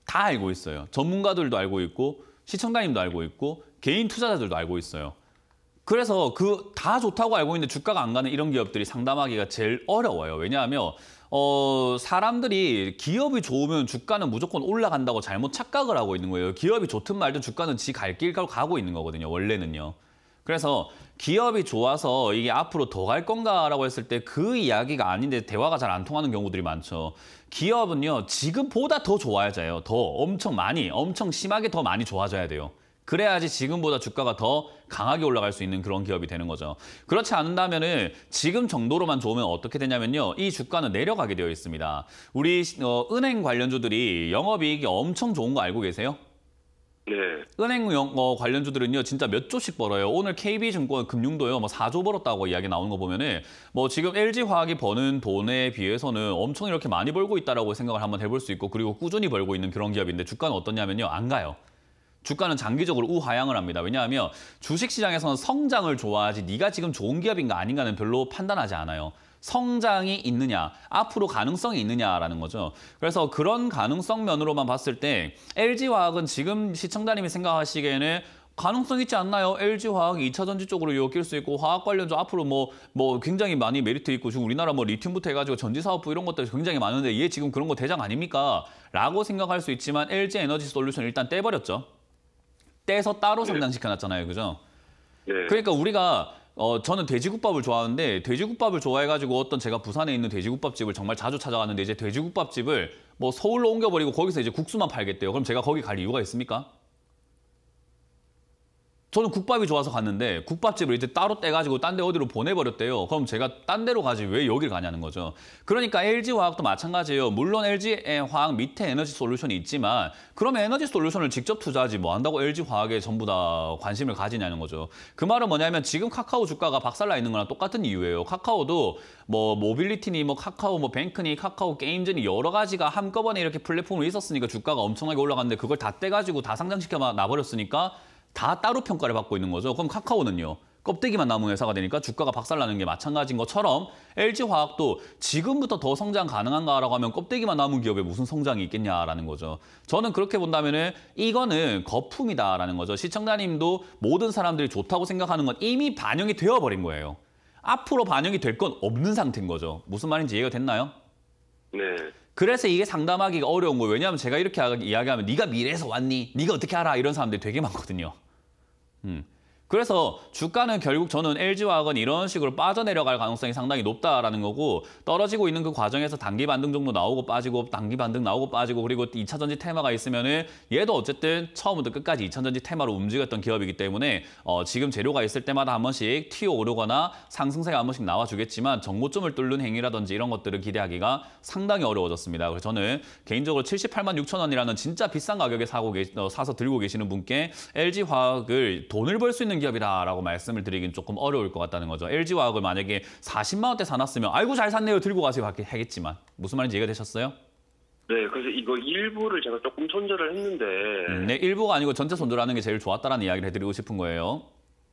다 알고 있어요. 전문가들도 알고 있고 시청자님도 알고 있고 개인 투자자들도 알고 있어요. 그래서 다 좋다고 알고 있는데 주가가 안 가는 이런 기업들이 상담하기가 제일 어려워요. 왜냐하면 사람들이 기업이 좋으면 주가는 무조건 올라간다고 잘못 착각을 하고 있는 거예요. 기업이 좋든 말든 주가는 지 갈 길 가고 있는 거거든요. 원래는요. 그래서 기업이 좋아서 이게 앞으로 더 갈 건가라고 했을 때 그 이야기가 아닌데 대화가 잘 안 통하는 경우들이 많죠. 기업은요, 지금보다 더 좋아져요. 더 엄청 많이, 엄청 심하게 더 많이 좋아져야 돼요. 그래야지 지금보다 주가가 더 강하게 올라갈 수 있는 그런 기업이 되는 거죠. 그렇지 않다면은 지금 정도로만 좋으면 어떻게 되냐면요. 이 주가는 내려가게 되어 있습니다. 우리 은행 관련주들이 영업이익이 엄청 좋은 거 알고 계세요? 네. 은행 관련주들은요, 진짜 몇 조씩 벌어요. 오늘 KB증권 금융도요, 4조 벌었다고 이야기 나오는 거 보면은, 지금 LG화학이 버는 돈에 비해서는 엄청 이렇게 많이 벌고 있다라고 생각을 한번 해볼 수 있고, 그리고 꾸준히 벌고 있는 그런 기업인데, 주가는 어떠냐면요, 안 가요. 주가는 장기적으로 우하향을 합니다. 왜냐하면 주식시장에서는 성장을 좋아하지, 네가 지금 좋은 기업인가 아닌가는 별로 판단하지 않아요. 성장이 있느냐, 앞으로 가능성이 있느냐라는 거죠. 그래서 그런 가능성 면으로만 봤을 때 LG화학은 지금 시청자님이 생각하시기에는 가능성 있지 않나요? LG화학이 2차 전지 쪽으로 엮일 수 있고 화학 관련주 앞으로 굉장히 많이 메리트 있고 지금 우리나라 리튬부터 해가지고 전지 사업부 이런 것들 굉장히 많은데 얘 지금 그런 거 대장 아닙니까? 라고 생각할 수 있지만 LG에너지솔루션 일단 떼버렸죠. 떼서 따로 성장시켜놨잖아요, 그죠? 네. 그러니까 우리가 저는 돼지국밥을 좋아하는데 돼지국밥을 좋아해가지고 제가 부산에 있는 돼지국밥집을 정말 자주 찾아갔는데 이제 돼지국밥집을 서울로 옮겨버리고 거기서 이제 국수만 팔겠대요. 그럼 제가 거기 갈 이유가 있습니까? 저는 국밥이 좋아서 갔는데 국밥집을 이제 따로 떼가지고 딴 데 어디로 보내버렸대요. 그럼 제가 딴 데로 가지 왜 여길 가냐는 거죠. 그러니까 LG화학도 마찬가지예요. 물론 LG화학 밑에 에너지솔루션이 있지만 그럼 에너지솔루션을 직접 투자하지 뭐 한다고 LG화학에 전부 다 관심을 가지냐는 거죠. 그 말은 뭐냐면 지금 카카오 주가가 박살나 있는 거랑 똑같은 이유예요. 카카오도 모빌리티니 카카오 뱅크니 카카오 게임즈니 여러 가지가 한꺼번에 이렇게 플랫폼으로 있었으니까 주가가 엄청나게 올라갔는데 그걸 다 떼가지고 다 상장시켜 놔버렸으니까 다 따로 평가를 받고 있는 거죠. 그럼 카카오는요. 껍데기만 남은 회사가 되니까 주가가 박살나는 게 마찬가지인 것처럼 LG화학도 지금부터 더 성장 가능한가라고 하면 껍데기만 남은 기업에 무슨 성장이 있겠냐라는 거죠. 저는 그렇게 본다면은 이거는 거품이다라는 거죠. 시청자님도 모든 사람들이 좋다고 생각하는 건 이미 반영이 되어버린 거예요. 앞으로 반영이 될 건 없는 상태인 거죠. 무슨 말인지 이해가 됐나요? 네. 그래서 이게 상담하기가 어려운 거예요. 왜냐하면 제가 이렇게 이야기하면 네가 미래에서 왔니? 네가 어떻게 알아? 이런 사람들이 되게 많거든요. 그래서 주가는 결국 저는 LG화학은 이런 식으로 빠져내려갈 가능성이 상당히 높다라는 거고 떨어지고 있는 그 과정에서 단기 반등 정도 나오고 빠지고 단기 반등 나오고 빠지고 그리고 2차 전지 테마가 있으면은 얘도 어쨌든 처음부터 끝까지 2차 전지 테마로 움직였던 기업이기 때문에 지금 재료가 있을 때마다 한 번씩 튀어오르거나 상승세가 한 번씩 나와주겠지만 정고점을 뚫는 행위라든지 이런 것들을 기대하기가 상당히 어려워졌습니다. 그래서 저는 개인적으로 78만 6천 원이라는 진짜 비싼 가격에 사서 들고 계시는 분께 LG화학을 돈을 벌 수 있는 기업이다라고 말씀을 드리긴 조금 어려울 것 같다는 거죠. LG화학을 만약에 40만 원대 사놨으면 아이고 잘 샀네요 들고 가세요 하겠지만 무슨 말인지 이해가 되셨어요? 네, 그래서 이거 일부를 제가 조금 손절을 했는데 네, 일부가 아니고 전체 손절하는 게 제일 좋았다라는 이야기를 해드리고 싶은 거예요.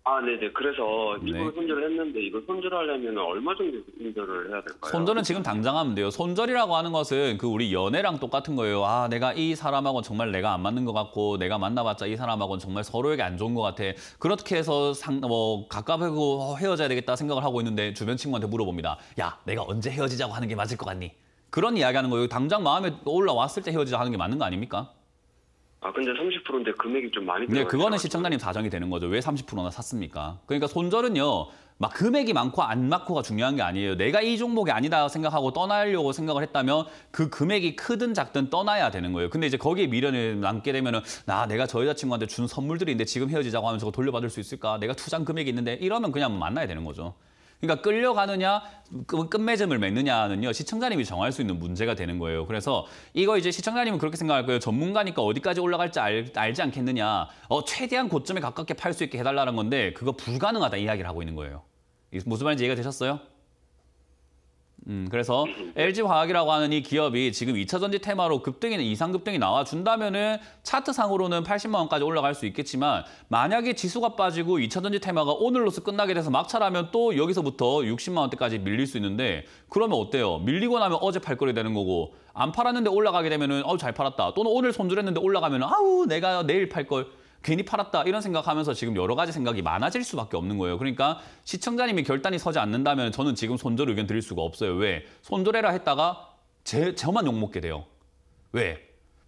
네네. 그래서 이거 손절을 했는데 이거 손절하려면 얼마 정도 손절을 해야 될까요? 손절은 지금 당장 하면 돼요. 손절이라고 하는 것은 우리 연애랑 똑같은 거예요. 내가 이 사람하고는 정말 내가 안 맞는 것 같고 내가 만나봤자 이 사람하고는 정말 서로에게 안 좋은 것 같아. 그렇게 해서 가깝고 헤어져야 되겠다 생각을 하고 있는데 주변 친구한테 물어봅니다. 야, 내가 언제 헤어지자고 하는 게 맞을 것 같니? 그런 이야기 하는 거예요. 당장 마음에 올라왔을 때 헤어지자 하는 게 맞는 거 아닙니까? 근데 30%인데 금액이 좀 많이 들어가요. 네, 그거는 시청자님 사정이 되는 거죠. 왜 30%나 샀습니까? 그러니까 손절은요. 금액이 많고 안 많고가 중요한 게 아니에요. 내가 이 종목이 아니다 생각하고 떠나려고 생각을 했다면 그 금액이 크든 작든 떠나야 되는 거예요. 근데 이제 거기에 미련을 남게 되면은 내가 저 여자친구한테 준 선물들이 있는데 지금 헤어지자고 하면 저거 돌려받을 수 있을까? 내가 투자한 금액이 있는데 이러면 그냥 만나야 되는 거죠. 그러니까 끌려가느냐, 끝맺음을 맺느냐는요, 시청자님이 정할 수 있는 문제가 되는 거예요. 그래서 이거 이제 시청자님은 그렇게 생각할 거예요. 전문가니까 어디까지 올라갈지 알지 않겠느냐. 최대한 고점에 가깝게 팔 수 있게 해달라는 건데 그거 불가능하다 이야기를 하고 있는 거예요. 무슨 말인지 이해가 되셨어요? 그래서 LG화학이라고 하는 이 기업이 지금 2차전지 테마로 이상 급등이 나와준다면은 차트상으로는 80만 원까지 올라갈 수 있겠지만 만약에 지수가 빠지고 2차전지 테마가 오늘로서 끝나게 돼서 막차라면 또 여기서부터 60만 원대까지 밀릴 수 있는데 그러면 어때요? 밀리고 나면 어제 팔 거리 되는 거고 안 팔았는데 올라가게 되면은 잘 팔았다. 또는 오늘 손절했는데 올라가면은 아우 내가 내일 팔 걸. 괜히 팔았다 이런 생각하면서 지금 여러 가지 생각이 많아질 수밖에 없는 거예요. 그러니까 시청자님이 결단이 서지 않는다면 저는 지금 손절 의견 드릴 수가 없어요. 왜? 손절해라 했다가 저만 욕먹게 돼요. 왜?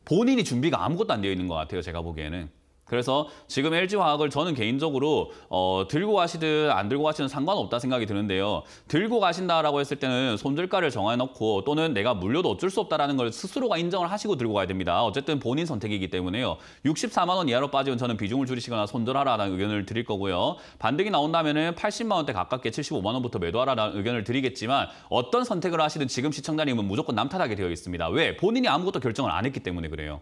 본인이 준비가 아무것도 안 되어 있는 것 같아요. 제가 보기에는. 그래서 지금 LG화학을 저는 개인적으로 들고 가시든 안 들고 가시든 상관없다 생각이 드는데요. 들고 가신다라고 했을 때는 손절가를 정해놓고 또는 내가 물려도 어쩔 수 없다라는 걸 스스로가 인정을 하시고 들고 가야 됩니다. 어쨌든 본인 선택이기 때문에요. 64만 원 이하로 빠지면 저는 비중을 줄이시거나 손절하라는 의견을 드릴 거고요. 반등이 나온다면은 80만 원대 가깝게 75만 원부터 매도하라는 의견을 드리겠지만 어떤 선택을 하시든 지금 시청자님은 무조건 남 탓하게 되어 있습니다. 왜? 본인이 아무것도 결정을 안 했기 때문에 그래요.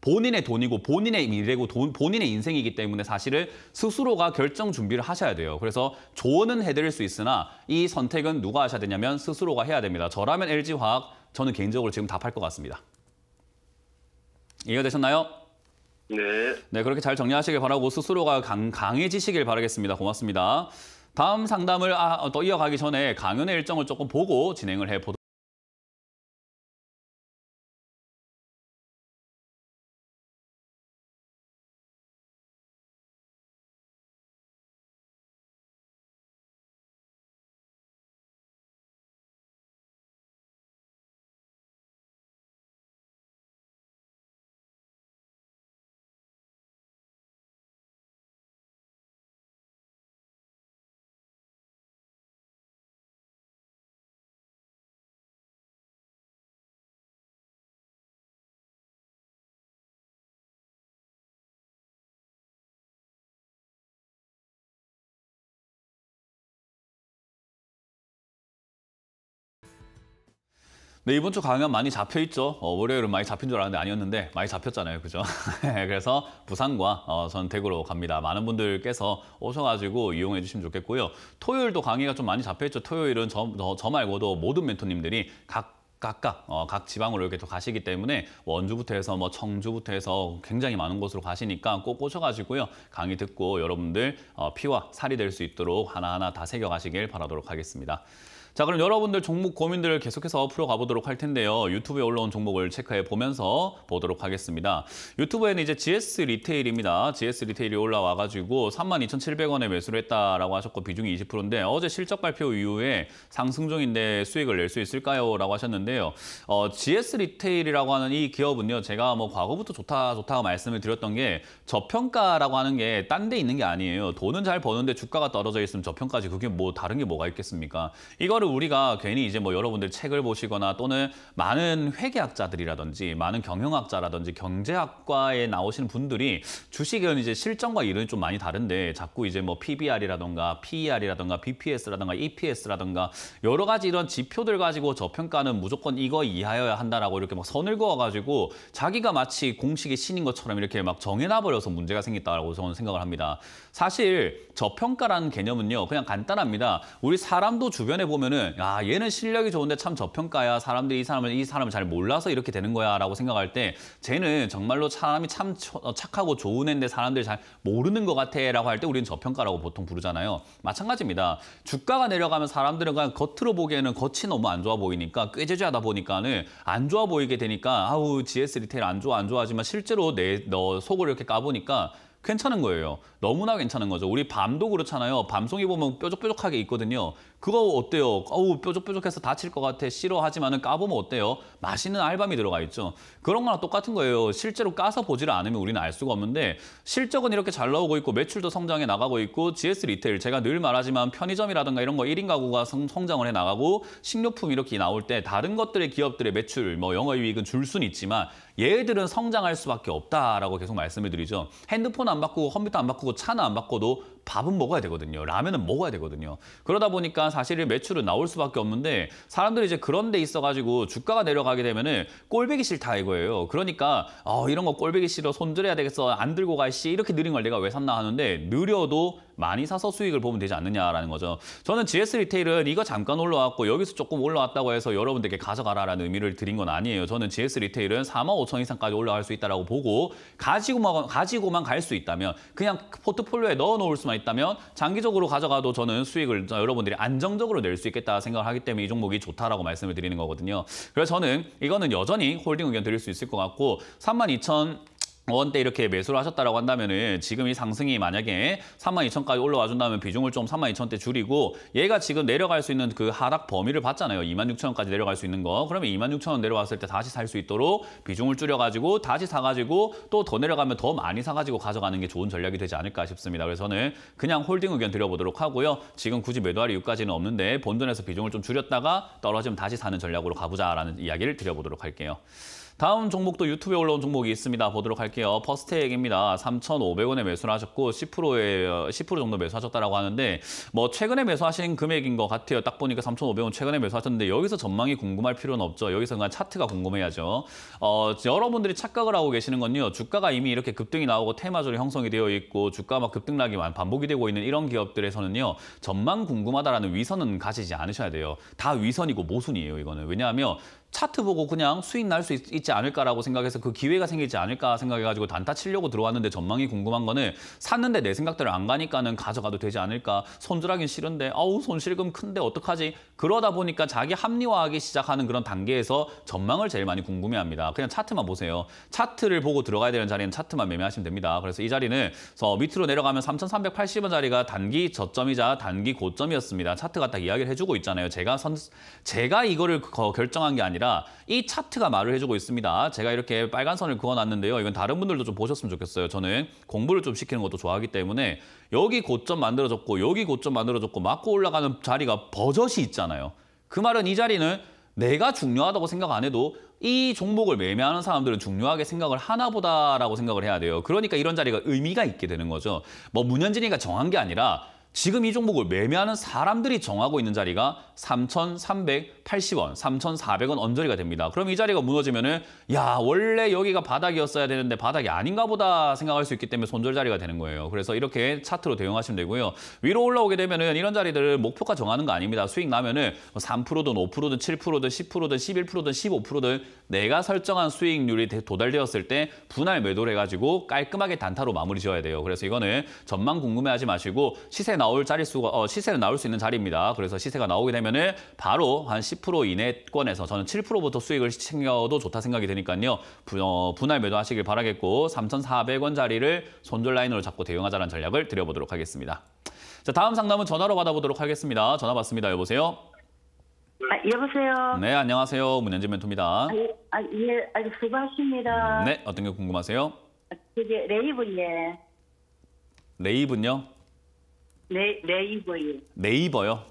본인의 돈이고 본인의 미래고 본인의 인생이기 때문에 사실은 스스로가 결정 준비를 하셔야 돼요. 그래서 조언은 해드릴 수 있으나 이 선택은 누가 하셔야 되냐면 스스로가 해야 됩니다. 저라면 LG화학 저는 개인적으로 지금 답할 것 같습니다. 이해가 되셨나요? 네. 네, 그렇게 잘 정리하시길 바라고 스스로가 강해지시길 바라겠습니다. 고맙습니다. 다음 상담을 또 이어가기 전에 강연의 일정을 조금 보고 진행을 해보도록 네, 이번 주 강연 많이 잡혀있죠. 월요일은 많이 잡힌 줄 알았는데 아니었는데 많이 잡혔잖아요. 그죠? 그래서 부산과 전 대구로 갑니다. 많은 분들께서 오셔가지고 이용해 주시면 좋겠고요. 토요일도 강의가 좀 많이 잡혀있죠. 토요일은 저 말고도 모든 멘토님들이 각 지방으로 이렇게 또 가시기 때문에 원주부터 해서 청주부터 해서 굉장히 많은 곳으로 가시니까 꼭 오셔가지고요. 강의 듣고 여러분들 피와 살이 될 수 있도록 하나하나 다 새겨가시길 바라도록 하겠습니다. 자, 그럼 여러분들 종목 고민들을 계속해서 풀어가보도록 할 텐데요. 유튜브에 올라온 종목을 체크해 보면서 보도록 하겠습니다. 유튜브에는 이제 GS 리테일입니다. GS 리테일이 올라와가지고 32,700원에 매수를 했다라고 하셨고 비중이 20%인데 어제 실적 발표 이후에 상승 중인데 수익을 낼 수 있을까요? 라고 하셨는데요. GS 리테일이라고 하는 이 기업은요. 제가 과거부터 좋다고 말씀을 드렸던 게 저평가라고 하는 게 딴 데 있는 게 아니에요. 돈은 잘 버는데 주가가 떨어져 있으면 저평가지 그게 다른 게 뭐가 있겠습니까? 이거를 우리가 괜히 이제 여러분들 책을 보시거나 또는 많은 회계학자들이라든지 많은 경영학자라든지 경제학과에 나오시는 분들이 주식은 이제 실전과 이론이 좀 많이 다른데 자꾸 이제 PBR이라든가 PER이라든가 BPS라든가 EPS라든가 여러 가지 이런 지표들 가지고 저평가는 무조건 이거 이하여야 한다라고 이렇게 선을 그어가지고 자기가 마치 공식의 신인 것처럼 이렇게 정해놔버려서 문제가 생겼다라고 저는 생각을 합니다. 사실 저평가라는 개념은요 그냥 간단합니다. 우리 사람도 주변에 보면은 얘는 실력이 좋은데 참 저평가야. 사람들이 이 사람을 잘 몰라서 이렇게 되는 거야 라고 생각할 때 쟤는 정말로 사람이 참 착하고 좋은 애인데 사람들이 잘 모르는 것 같아 라고 할 때 우리는 저평가라고 보통 부르잖아요. 마찬가지입니다. 주가가 내려가면 사람들은 그냥 겉으로 보기에는 겉이 너무 안 좋아 보이니까 꾀죄죄하다 보니까는 안 좋아 보이게 되니까 아우 GS 리테일 안 좋아 하지만 실제로 너 속을 이렇게 까보니까 괜찮은 거예요. 너무나 괜찮은 거죠. 우리 밤도 그렇잖아요. 밤송이 보면 뾰족뾰족하게 있거든요. 그거 어때요? 어우 뾰족뾰족해서 다칠 것 같아. 싫어하지만은 까보면 어때요? 맛있는 알밤이 들어가 있죠. 그런 거랑 똑같은 거예요. 실제로 까서 보지를 않으면 우리는 알 수가 없는데 실적은 이렇게 잘 나오고 있고 매출도 성장해 나가고 있고 GS 리테일 제가 늘 말하지만 편의점이라든가 이런 거 1인 가구가 성장을 해 나가고 식료품 이렇게 나올 때 다른 것들의 기업들의 매출 영업이익은 줄 수는 있지만 얘들은 성장할 수밖에 없다라고 계속 말씀을 드리죠. 핸드폰 안 바꾸고 컴퓨터 안 바꾸고 차는 안 바꿔도 밥은 먹어야 되거든요. 라면은 먹어야 되거든요. 그러다 보니까 사실 매출은 나올 수밖에 없는데 사람들이 이제 그런 데 있어가지고 주가가 내려가게 되면은 꼴배기 싫다 이거예요. 그러니까 이런 거 꼴배기 싫어 손절해야 되겠어 안 들고 가 씨 이렇게 느린 걸 내가 왜 샀나 하는데 느려도 많이 사서 수익을 보면 되지 않느냐라는 거죠. 저는 GS 리테일은 이거 잠깐 올라왔고 여기서 조금 올라왔다고 해서 여러분들께 가져가라라는 의미를 드린 건 아니에요. 저는 GS 리테일은 45,000 이상까지 올라갈 수 있다라고 보고 가지고만 갈 수 있다면 그냥 포트폴리오에 넣어놓을 수만 있다면 장기적으로 가져가도 저는 수익을 여러분들이 안정적으로 낼 수 있겠다 생각을 하기 때문에 이 종목이 좋다라고 말씀을 드리는 거거든요. 그래서 저는 이거는 여전히 홀딩 의견 드릴 수 있을 것 같고 32,000원대 이렇게 매수를 하셨다라고 한다면은 지금 이 상승이 만약에 32,000까지 올라와 준다면 비중을 좀 32,000대 줄이고 얘가 지금 내려갈 수 있는 그 하락 범위를 봤잖아요. 26,000원까지 내려갈 수 있는 거. 그러면 26,000원 내려왔을 때 다시 살 수 있도록 비중을 줄여가지고 다시 사가지고 또 더 내려가면 더 많이 사가지고 가져가는 게 좋은 전략이 되지 않을까 싶습니다. 그래서 저는 그냥 홀딩 의견 드려보도록 하고요. 지금 굳이 매도할 이유까지는 없는데 본전에서 비중을 좀 줄였다가 떨어지면 다시 사는 전략으로 가보자라는 이야기를 드려보도록 할게요. 다음 종목도 유튜브에 올라온 종목이 있습니다. 보도록 할게요. 퍼스트액입니다. 3,500원에 매수를 하셨고 10% 정도 매수하셨다라고 하는데 뭐 최근에 매수하신 금액인 것 같아요. 딱 보니까 3,500원 최근에 매수하셨는데 여기서 전망이 궁금할 필요는 없죠. 여기서 그냥 차트가 궁금해야죠. 여러분들이 착각을 하고 계시는 건요. 주가가 이미 이렇게 급등이 나오고 테마주로 형성이 되어 있고 주가 막 급등락이 반복이 되고 있는 이런 기업들에서는요. 전망 궁금하다라는 위선은 가지지 않으셔야 돼요. 다 위선이고 모순이에요. 이거는. 왜냐하면 차트 보고 그냥 수익 날 수 있지 않을까라고 생각해서 그 기회가 생기지 않을까 생각해가지고 단타 치려고 들어왔는데 전망이 궁금한 거는 샀는데 내 생각대로 안 가니까는 가져가도 되지 않을까. 손절하긴 싫은데 아우 손실금 큰데 어떡하지. 그러다 보니까 자기 합리화하기 시작하는 그런 단계에서 전망을 제일 많이 궁금해합니다. 그냥 차트만 보세요. 차트를 보고 들어가야 되는 자리는 차트만 매매하시면 됩니다. 그래서 이 자리는 밑으로 내려가면 3,380원 자리가 단기 저점이자 단기 고점이었습니다. 차트가 딱 이야기를 해주고 있잖아요. 제가 이거를 결정한 게 아니라 이 차트가 말을 해주고 있습니다. 제가 이렇게 빨간 선을 그어놨는데요. 이건 다른 분들도 좀 보셨으면 좋겠어요. 저는 공부를 좀 시키는 것도 좋아하기 때문에 여기 고점 만들어졌고 여기 고점 만들어졌고 맞고 올라가는 자리가 버젓이 있잖아요. 그 말은 이 자리는 내가 중요하다고 생각 안 해도 이 종목을 매매하는 사람들은 중요하게 생각을 하나 보다라고 생각을 해야 돼요. 그러니까 이런 자리가 의미가 있게 되는 거죠. 뭐 문현진이가 정한 게 아니라 지금 이 종목을 매매하는 사람들이 정하고 있는 자리가 3,380원, 3,400원 언저리가 됩니다. 그럼 이 자리가 무너지면은 야 원래 여기가 바닥이었어야 되는데 바닥이 아닌가 보다 생각할 수 있기 때문에 손절 자리가 되는 거예요. 그래서 이렇게 차트로 대응하시면 되고요. 위로 올라오게 되면은 이런 자리들을 목표가 정하는 거 아닙니다. 수익 나면은 3%든 5%든 7%든 10%든 11%든 15%든 내가 설정한 수익률이 도달되었을 때 분할 매도를 해가지고 깔끔하게 단타로 마무리 지어야 돼요. 그래서 이거는 전망 궁금해하지 마시고 시세는 나올 수 있는 자리입니다. 그래서 시세가 나오게 되면은 바로 한 10% 이내권에서 저는 7%부터 수익을 챙겨도 좋다 생각이 드니까요. 분할 매도하시길 바라겠고 3,400원 자리를 손절 라인으로 잡고 대응하자는 전략을 드려보도록 하겠습니다. 자, 다음 상담은 전화로 받아보도록 하겠습니다. 전화 받습니다. 여보세요? 여보세요? 네, 안녕하세요. 문현진 멘토입니다. 예, 수고하십니다. 네, 어떤 게 궁금하세요? 그게 레이브예. 레이븐요? 레이브예. 네이버요?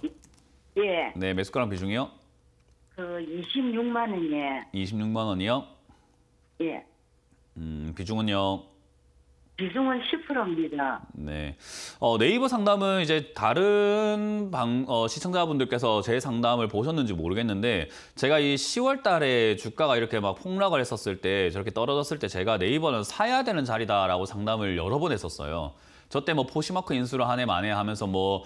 예. 네, 매수가랑 비중이요? 26만 원이에. 26만 원이요? 예. 비중은요? 비중은 10%입니다. 네. 네이버 상담은 이제 다른 시청자분들께서 제 상담을 보셨는지 모르겠는데 제가 이 10월 달에 주가가 이렇게 막 폭락을 했었을 때 저렇게 떨어졌을 때 제가 네이버는 사야 되는 자리다라고 상담을 여러 번 했었어요. 저 때 뭐 포시마크 인수를 한 해 만에 하면서 뭐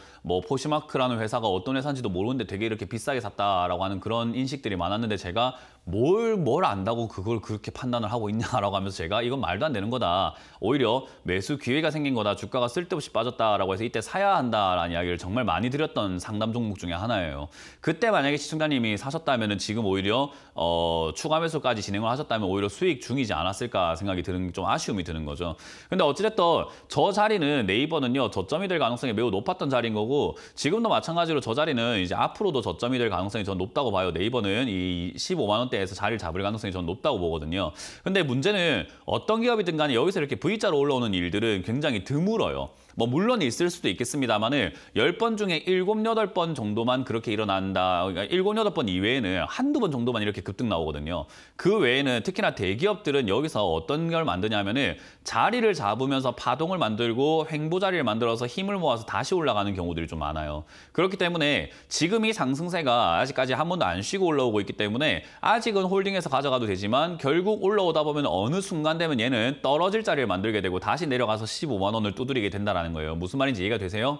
포시마크라는 회사가 어떤 회사인지도 모르는데 되게 이렇게 비싸게 샀다라고 하는 그런 인식들이 많았는데 제가 뭘 안다고 그걸 그렇게 판단을 하고 있냐라고 하면서 제가 이건 말도 안 되는 거다. 오히려 매수 기회가 생긴 거다. 주가가 쓸데없이 빠졌다라고 해서 이때 사야 한다라는 이야기를 정말 많이 드렸던 상담 종목 중에 하나예요. 그때 만약에 시청자님이 사셨다면 지금 오히려 추가 매수까지 진행을 하셨다면 오히려 수익 중이지 않았을까 생각이 드는 좀 아쉬움이 드는 거죠. 근데 어찌됐든 저 자리는 네이버는요. 저점이 될 가능성이 매우 높았던 자리인 거고 지금도 마찬가지로 저 자리는 이제 앞으로도 저점이 될 가능성이 전 높다고 봐요. 네이버는 이 15만 원대에서 자리를 잡을 가능성이 전 높다고 보거든요. 근데 문제는 어떤 기업이든 간에 여기서 이렇게 V자로 올라오는 일들은 굉장히 드물어요. 뭐 물론 있을 수도 있겠습니다만은 10번 중에 7, 8번 정도만 그렇게 일어난다. 그러니까 7, 8번 이외에는 한두 번 정도만 이렇게 급등 나오거든요. 그 외에는 특히나 대기업들은 여기서 어떤 걸 만드냐면은 자리를 잡으면서 파동을 만들고 가지고 횡보 자리를 만들어서 힘을 모아서 다시 올라가는 경우들이 좀 많아요. 그렇기 때문에 지금 이 상승세가 아직까지 한 번도 안 쉬고 올라오고 있기 때문에 아직은 홀딩해서 가져가도 되지만 결국 올라오다 보면 어느 순간 되면 얘는 떨어질 자리를 만들게 되고 다시 내려가서 15만 원을 두드리게 된다는 거예요. 무슨 말인지 이해가 되세요?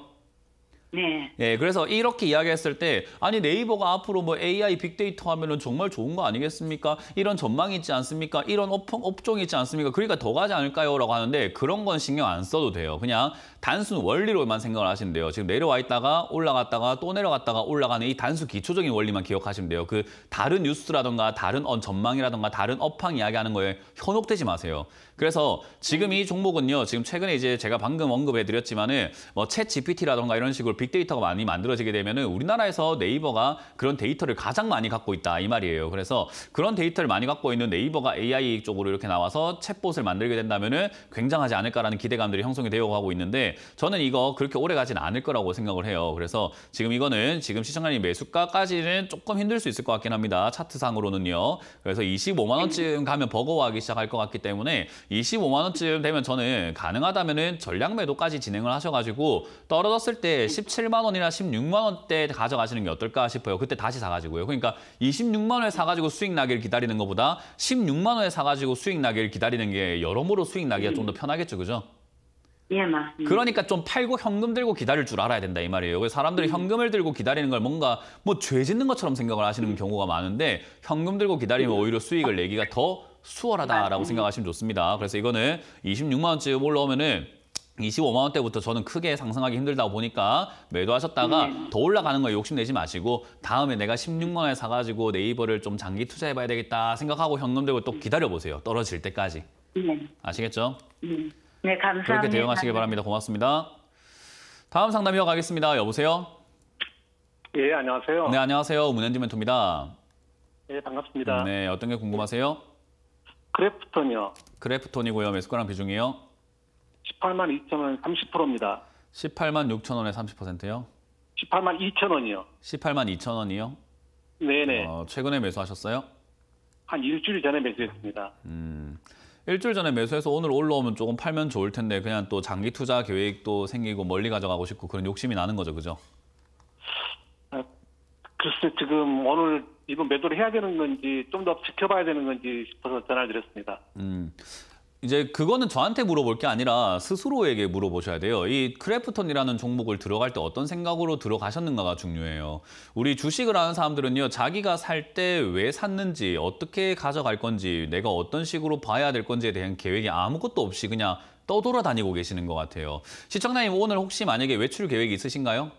네. 예, 그래서 이렇게 이야기했을 때 아니 네이버가 앞으로 뭐 AI 빅데이터 하면은 정말 좋은 거 아니겠습니까? 이런 전망이 있지 않습니까? 이런 업종이 있지 않습니까? 그러니까 더 가지 않을까요? 라고 하는데 그런 건 신경 안 써도 돼요. 그냥 단순 원리로만 생각을 하시면 돼요. 지금 내려와 있다가 올라갔다가 또 내려갔다가 올라가는 이 단수 기초적인 원리만 기억하시면 돼요. 그 다른 뉴스라던가 다른 전망이라던가 다른 업황 이야기하는 거에 현혹되지 마세요. 그래서 지금 이 종목은요. 지금 최근에 이제 제가 방금 언급해드렸지만은 뭐 챗 GPT라던가 이런 식으로 빅데이터가 많이 만들어지게 되면은 우리나라에서 네이버가 그런 데이터를 가장 많이 갖고 있다 이 말이에요. 그래서 그런 데이터를 많이 갖고 있는 네이버가 AI 쪽으로 이렇게 나와서 챗봇을 만들게 된다면은 굉장하지 않을까라는 기대감들이 형성이 되어 가고 있는데 저는 이거 그렇게 오래 가지는 않을 거라고 생각을 해요. 그래서 지금 이거는 지금 시청자님 매수가까지는 조금 힘들 수 있을 것 같긴 합니다. 차트상으로는요. 그래서 25만 원쯤 가면 버거워하기 시작할 것 같기 때문에 25만 원쯤 되면 저는 가능하다면은 전량 매도까지 진행을 하셔가지고 떨어졌을 때 17만 원이나 16만 원대 가져가시는 게 어떨까 싶어요. 그때 다시 사가지고요. 그러니까 26만 원에 사가지고 수익 나기를 기다리는 것보다 16만 원에 사가지고 수익 나기를 기다리는 게 여러모로 수익 나기가 좀 더 편하겠죠, 그죠? 예, 맞습니다. 그러니까 좀 팔고 현금 들고 기다릴 줄 알아야 된다 이 말이에요. 그래서 사람들이 현금을 들고 기다리는 걸 뭔가 뭐 죄 짓는 것처럼 생각을 하시는 경우가 많은데 현금 들고 기다리면 오히려 수익을 내기가 더 수월하다라고 생각하시면 좋습니다. 그래서 이거는 26만 원쯤 올라오면은 25만 원대부터 저는 크게 상승하기 힘들다고 보니까 매도하셨다가 더 올라가는 거에 욕심내지 마시고 다음에 내가 16만 원에 사가지고 네이버를 좀 장기 투자해봐야 되겠다 생각하고 현금 들고 또 기다려보세요. 떨어질 때까지. 네. 아시겠죠? 네, 감사합니다. 그렇게 대응하시길 바랍니다. 고맙습니다. 다음 상담 이어가겠습니다. 여보세요? 예, 안녕하세요. 네, 안녕하세요. 문현지 멘토입니다. 예, 반갑습니다. 네, 어떤 게 궁금하세요? 크래프톤이요. 크래프톤이고요. 매수가랑 비중이요? 18만 2천 원 30%입니다. 18만 6천 원에 30%요? 18만 2천 원이요. 18만 2천 원이요? 네네. 최근에 매수하셨어요? 한 일주일 전에 매수했습니다. 일주일 전에 매수해서 오늘 올라오면 조금 팔면 좋을 텐데 그냥 또 장기 투자 계획도 생기고 멀리 가져가고 싶고 그런 욕심이 나는 거죠, 그죠? 글쎄 지금 오늘 이번 매도를 해야 되는 건지 좀 더 지켜봐야 되는 건지 싶어서 전화를 드렸습니다. 이제 그거는 저한테 물어볼 게 아니라 스스로에게 물어보셔야 돼요. 이 크래프톤이라는 종목을 들어갈 때 어떤 생각으로 들어가셨는가가 중요해요. 우리 주식을 하는 사람들은요. 자기가 살 때 왜 샀는지, 어떻게 가져갈 건지, 내가 어떤 식으로 봐야 될 건지에 대한 계획이 아무것도 없이 그냥 떠돌아다니고 계시는 것 같아요. 시청자님 오늘 혹시 만약에 외출 계획이 있으신가요?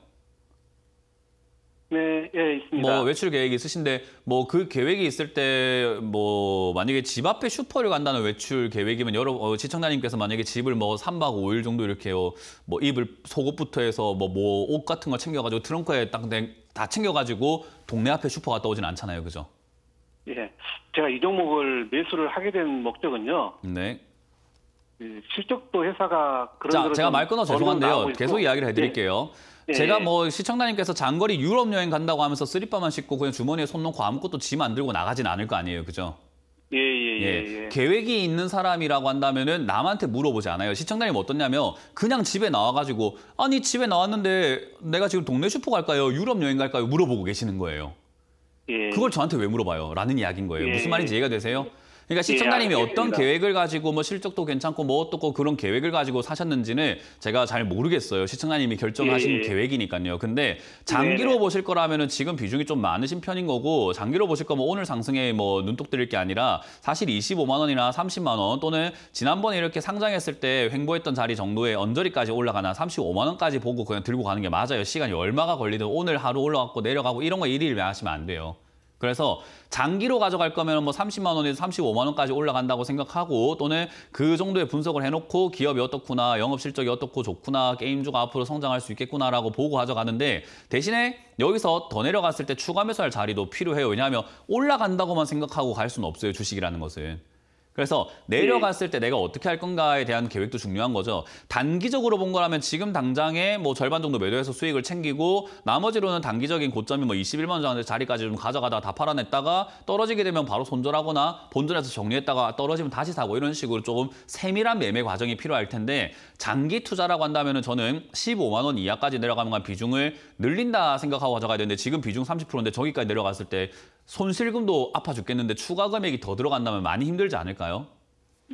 네, 예, 있습니다. 뭐 외출 계획이 있으신데 뭐 그 계획이 있을 때 뭐 만약에 집 앞에 슈퍼를 간다는 외출 계획이면 시청자님께서 만약에 집을 뭐 3박 5일 정도 이렇게 뭐 입을 속옷부터 해서 뭐 옷 같은 거 챙겨가지고 트렁크에 딱 다 챙겨가지고 동네 앞에 슈퍼 갔다 오진 않잖아요, 그죠? 예, 제가 이 종목을 매수를 하게 된 목적은요. 네. 실적도 회사가 그런 자, 대로 제가 좀 말 끊어 어느 정도 죄송한데요. 나오고 있고. 계속 이야기를 해드릴게요. 네. 제가 뭐 시청자님께서 장거리 유럽 여행 간다고 하면서 쓰리빠만 신고 그냥 주머니에 손 넣고 아무것도 짐 안 들고 나가진 않을 거 아니에요, 그죠? 예. 계획이 있는 사람이라고 한다면은 남한테 물어보지 않아요. 시청자님 어떻냐면 그냥 집에 나와가지고 아니 집에 나왔는데 내가 지금 동네 슈퍼 갈까요? 유럽 여행 갈까요? 물어보고 계시는 거예요. 예. 그걸 저한테 왜 물어봐요? 라는 이야기인 거예요. 예. 무슨 말인지 이해가 되세요? 그러니까 시청자님이 어떤 알겠습니다. 계획을 가지고 뭐 실적도 괜찮고 뭐 어떻고 그런 계획을 가지고 사셨는지는 제가 잘 모르겠어요. 시청자님이 결정하신 계획이니까요. 근데 장기로 네네. 보실 거라면은 지금 비중이 좀 많으신 편인 거고 장기로 보실 거면 오늘 상승에 뭐 눈독 들일 게 아니라 사실 25만 원이나 30만 원 또는 지난번에 이렇게 상장했을 때 횡보했던 자리 정도의 언저리까지 올라가나 35만 원까지 보고 그냥 들고 가는 게 맞아요. 시간이 얼마가 걸리든 오늘 하루 올라갔고 내려가고 이런 거 일일이 하시면 안 돼요. 그래서 장기로 가져갈 거면 뭐 30만 원에서 35만 원까지 올라간다고 생각하고 또는 그 정도의 분석을 해놓고 기업이 어떻구나, 영업 실적이 어떻고 좋구나, 게임주가 앞으로 성장할 수 있겠구나라고 보고 가져가는데 대신에 여기서 더 내려갔을 때 추가 매수할 자리도 필요해요. 왜냐하면 올라간다고만 생각하고 갈 수는 없어요. 주식이라는 것은. 그래서 내려갔을 때 내가 어떻게 할 건가에 대한 계획도 중요한 거죠. 단기적으로 본 거라면 지금 당장에 뭐 절반 정도 매도해서 수익을 챙기고 나머지로는 단기적인 고점이 뭐 21만 원 정도 자리까지 좀 가져가다가 다 팔아냈다가 떨어지게 되면 바로 손절하거나 본전에서 정리했다가 떨어지면 다시 사고 이런 식으로 조금 세밀한 매매 과정이 필요할 텐데 장기 투자라고 한다면은 저는 15만 원 이하까지 내려가면 비중을 늘린다 생각하고 가져가야 되는데 지금 비중 30%인데 저기까지 내려갔을 때 손실금도 아파 죽겠는데 추가 금액이 더 들어간다면 많이 힘들지 않을까요?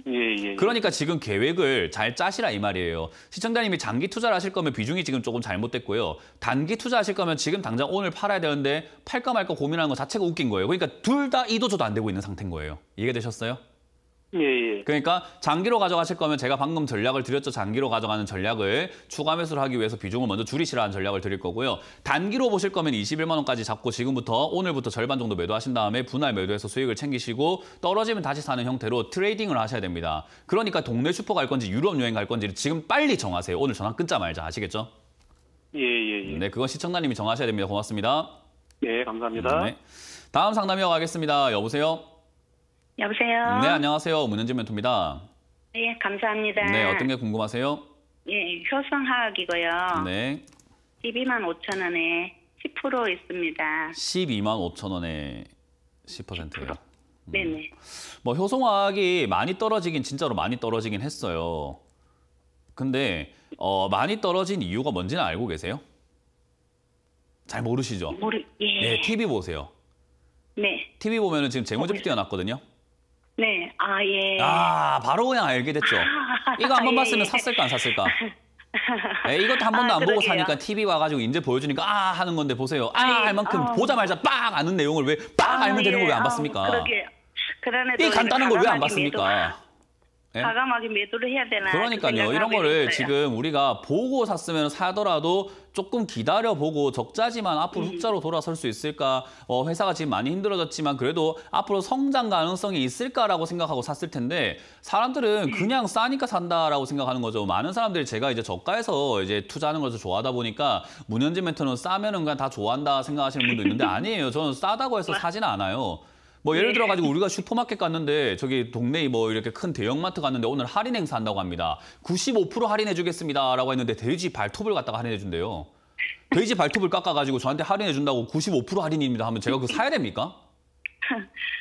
예. 그러니까 지금 계획을 잘 짜시라 이 말이에요. 시청자님이 장기 투자를 하실 거면 비중이 지금 조금 잘못됐고요. 단기 투자하실 거면 지금 당장 오늘 팔아야 되는데 팔까 말까 고민하는 거 자체가 웃긴 거예요. 그러니까 둘 다 이도저도 안 되고 있는 상태인 거예요. 이해되셨어요? 예. 그러니까 장기로 가져가실 거면 제가 방금 전략을 드렸죠. 장기로 가져가는 전략을 추가 매수를 하기 위해서 비중을 먼저 줄이시라는 전략을 드릴 거고요. 단기로 보실 거면 21만 원까지 잡고 지금부터 오늘부터 절반 정도 매도하신 다음에 분할 매도해서 수익을 챙기시고 떨어지면 다시 사는 형태로 트레이딩을 하셔야 됩니다. 그러니까 동네 슈퍼 갈 건지 유럽 여행 갈 건지 지금 빨리 정하세요. 오늘 전화 끊자 말자. 아시겠죠? 예. 네, 그건 시청자님이 정하셔야 됩니다. 고맙습니다. 네, 감사합니다. 네. 다음 상담 이어가겠습니다. 여보세요? 여보세요? 네, 안녕하세요. 문현진 멘토입니다. 네, 감사합니다. 네, 어떤 게 궁금하세요? 예, 효성화학이고요. 네. 12만 5천 원에 10% 있습니다. 12만 5천 원에 10%예요. 네네. 뭐 효성화학이 많이 떨어지긴 진짜로 많이 떨어지긴 했어요. 근데 많이 떨어진 이유가 뭔지는 알고 계세요? 잘 모르시죠? 예. 네, TV 보세요. 네. TV 보면은 지금 재무제표 띄워놨거든요. 네. 아, 예. 아, 바로 그냥 알게 됐죠. 이거 한 번 예. 봤으면 샀을까 안 샀을까? 네, 이것도 한 번도 안 보고 그러게요. 사니까 TV 와가지고 이제 보여주니까 아 하는 건데 보세요. 아 할 만큼 보자마자 빵 아는 내용을 왜 빵 알면 되는 걸 왜 안 봤습니까? 그러게. 그러네도 이 간단한 걸 왜 안 과감하게 봤습니까? 예? 과감하게 매도를 해야 되나? 그러니까요. 이런 거를 지금 우리가 보고 샀으면 사더라도 조금 기다려보고 적자지만 앞으로 흑자로 돌아설 수 있을까? 회사가 지금 많이 힘들어졌지만 그래도 앞으로 성장 가능성이 있을까라고 생각하고 샀을 텐데 사람들은 그냥 싸니까 산다라고 생각하는 거죠. 많은 사람들이 제가 이제 저가에서 이제 투자하는 것을 좋아하다 보니까 문현진 멘토는 싸면은 그냥 다 좋아한다 생각하시는 분도 있는데 아니에요. 저는 싸다고 해서 사지는 않아요. 뭐 예를 들어 가지고 우리가 슈퍼마켓 갔는데 저기 동네에 뭐 이렇게 큰 대형마트 갔는데 오늘 할인 행사 한다고 합니다. 95% 할인해 주겠습니다라고 했는데 돼지 발톱을 갖다가 할인해 준대요. 돼지 발톱을 깎아 가지고 저한테 할인해 준다고 95% 할인입니다 하면 제가 그거 사야 됩니까?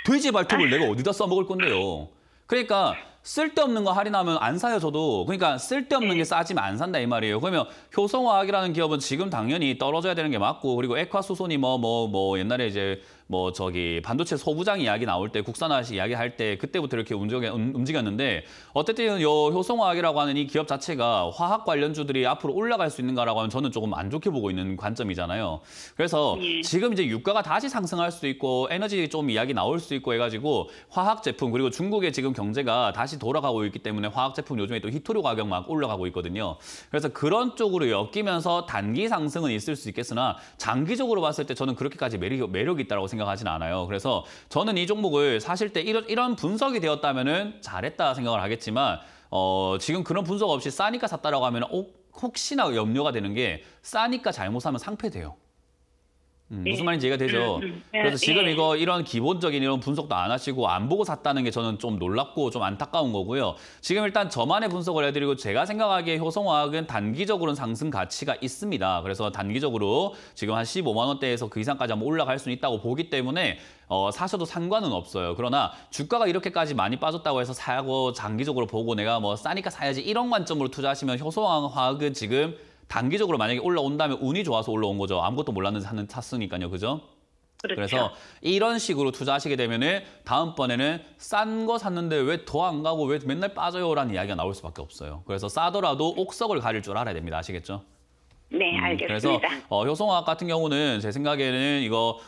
돼지 발톱을 내가 어디다 써먹을 건데요. 그러니까 쓸데없는 거 할인하면 안 사요, 저도. 그러니까 쓸데없는 게 싸지면 안 산다 이 말이에요. 그러면 효성화학이라는 기업은 지금 당연히 떨어져야 되는 게 맞고 그리고 에콰수손이 뭐 옛날에 이제 뭐 저기 반도체 소부장 이야기 나올 때 국산화 이야기할 때 그때부터 이렇게 움직였는데 어쨌든 효성화학이라고 하는 이 기업 자체가 화학 관련주들이 앞으로 올라갈 수 있는가라고 하면 저는 조금 안 좋게 보고 있는 관점이잖아요. 그래서 지금 이제 유가가 다시 상승할 수도 있고 에너지 좀 이야기 나올 수 있고 해가지고 화학 제품 그리고 중국의 지금 경제가 다시 돌아가고 있기 때문에 화학 제품 요즘에 또 히토류 가격 막 올라가고 있거든요. 그래서 그런 쪽으로 엮이면서 단기 상승은 있을 수 있겠으나 장기적으로 봤을 때 저는 그렇게까지 매력이 있다고 생각하지는 않아요. 그래서 저는 이 종목을 사실 때 이런 분석이 되었다면은 잘했다 생각을 하겠지만 지금 그런 분석 없이 싸니까 샀다라고 하면 혹시나 염려가 되는 게 싸니까 잘못 사면 상폐돼요. 무슨 말인지 이해가 되죠? 그래서 지금 이런 기본적인 이런 분석도 안 하시고 안 보고 샀다는 게 저는 좀 놀랍고 좀 안타까운 거고요. 지금 일단 저만의 분석을 해드리고 제가 생각하기에 효성화학은 단기적으로는 상승 가치가 있습니다. 그래서 단기적으로 지금 한 15만 원대에서 그 이상까지 한번 올라갈 수는 있다고 보기 때문에 사셔도 상관은 없어요. 그러나 주가가 이렇게까지 많이 빠졌다고 해서 사고 장기적으로 보고 내가 뭐 싸니까 사야지 이런 관점으로 투자하시면 효성화학은 지금 단기적으로 만약에 올라온다면 운이 좋아서 올라온 거죠. 아무것도 몰랐는데 샀으니까요. 그죠? 그렇죠. 그래서 이런 식으로 투자하시게 되면은 다음번에는 싼 거 샀는데 왜 더 안 가고 왜 맨날 빠져요라는 이야기가 나올 수밖에 없어요. 그래서 싸더라도 옥석을 가릴 줄 알아야 됩니다. 아시겠죠? 네, 알겠습니다. 그래서 효성화학 같은 경우는 제 생각에는 이거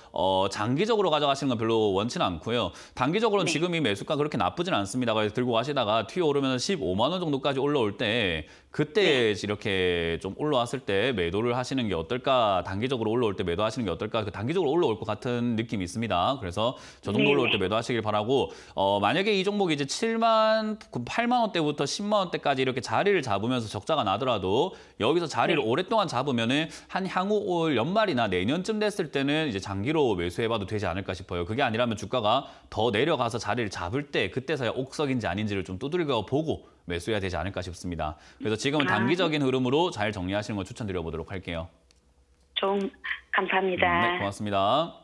장기적으로 가져가시는 건 별로 원치는 않고요. 단기적으로는 지금 이 매수가 그렇게 나쁘진 않습니다. 그래서 들고 가시다가 튀어오르면 15만 원 정도까지 올라올 때 그때 이렇게 좀 올라왔을 때 매도를 하시는 게 어떨까? 단기적으로 올라올 때 매도하시는 게 어떨까? 단기적으로 올라올 것 같은 느낌이 있습니다. 그래서 저 정도 올라올 때 매도하시길 바라고 만약에 이 종목이 이제 8만 원대부터 10만 원대까지 이렇게 자리를 잡으면서 적자가 나더라도 여기서 자리를 오랫동안 잡으면은 한 향후 올 연말이나 내년쯤 됐을 때는 이제 장기로 매수해봐도 되지 않을까 싶어요. 그게 아니라면 주가가 더 내려가서 자리를 잡을 때 그때서야 옥석인지 아닌지를 좀 두들겨 보고 매수해야 되지 않을까 싶습니다. 그래서 지금은 단기적인 흐름으로 잘 정리하시는 걸 추천드려보도록 할게요. 감사합니다. 네, 고맙습니다.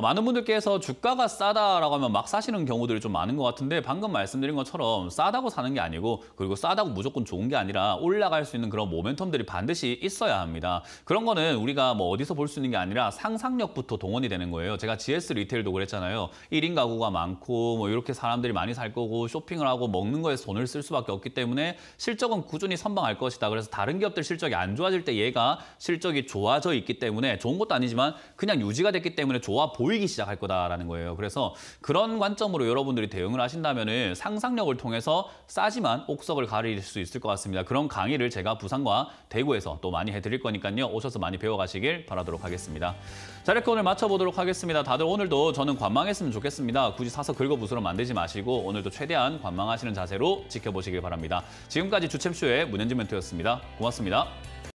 많은 분들께서 주가가 싸다라고 하면 막 사시는 경우들이 좀 많은 것 같은데 방금 말씀드린 것처럼 싸다고 사는 게 아니고 그리고 싸다고 무조건 좋은 게 아니라 올라갈 수 있는 그런 모멘텀들이 반드시 있어야 합니다. 그런 거는 우리가 뭐 어디서 볼 수 있는 게 아니라 상상력부터 동원이 되는 거예요. 제가 GS 리테일도 그랬잖아요. 1인 가구가 많고 뭐 이렇게 사람들이 많이 살 거고 쇼핑을 하고 먹는 거에 돈을 쓸 수밖에 없기 때문에 실적은 꾸준히 선방할 것이다. 그래서 다른 기업들 실적이 안 좋아질 때 얘가 실적이 좋아져 있기 때문에 좋은 것도 아니지만 그냥 유지가 됐기 때문에 좋아 보이기 시작할 거다라는 거예요. 그래서 그런 관점으로 여러분들이 대응을 하신다면은 상상력을 통해서 싸지만 옥석을 가릴 수 있을 것 같습니다. 그런 강의를 제가 부산과 대구에서 또 많이 해드릴 거니까요. 오셔서 많이 배워가시길 바라도록 하겠습니다. 자, 이렇게 오늘 마쳐보도록 하겠습니다. 다들 오늘도 저는 관망했으면 좋겠습니다. 굳이 사서 긁어부스럼 만들지 마시고 오늘도 최대한 관망하시는 자세로 지켜보시길 바랍니다. 지금까지 주챔쇼의 문현진 멘토였습니다. 고맙습니다.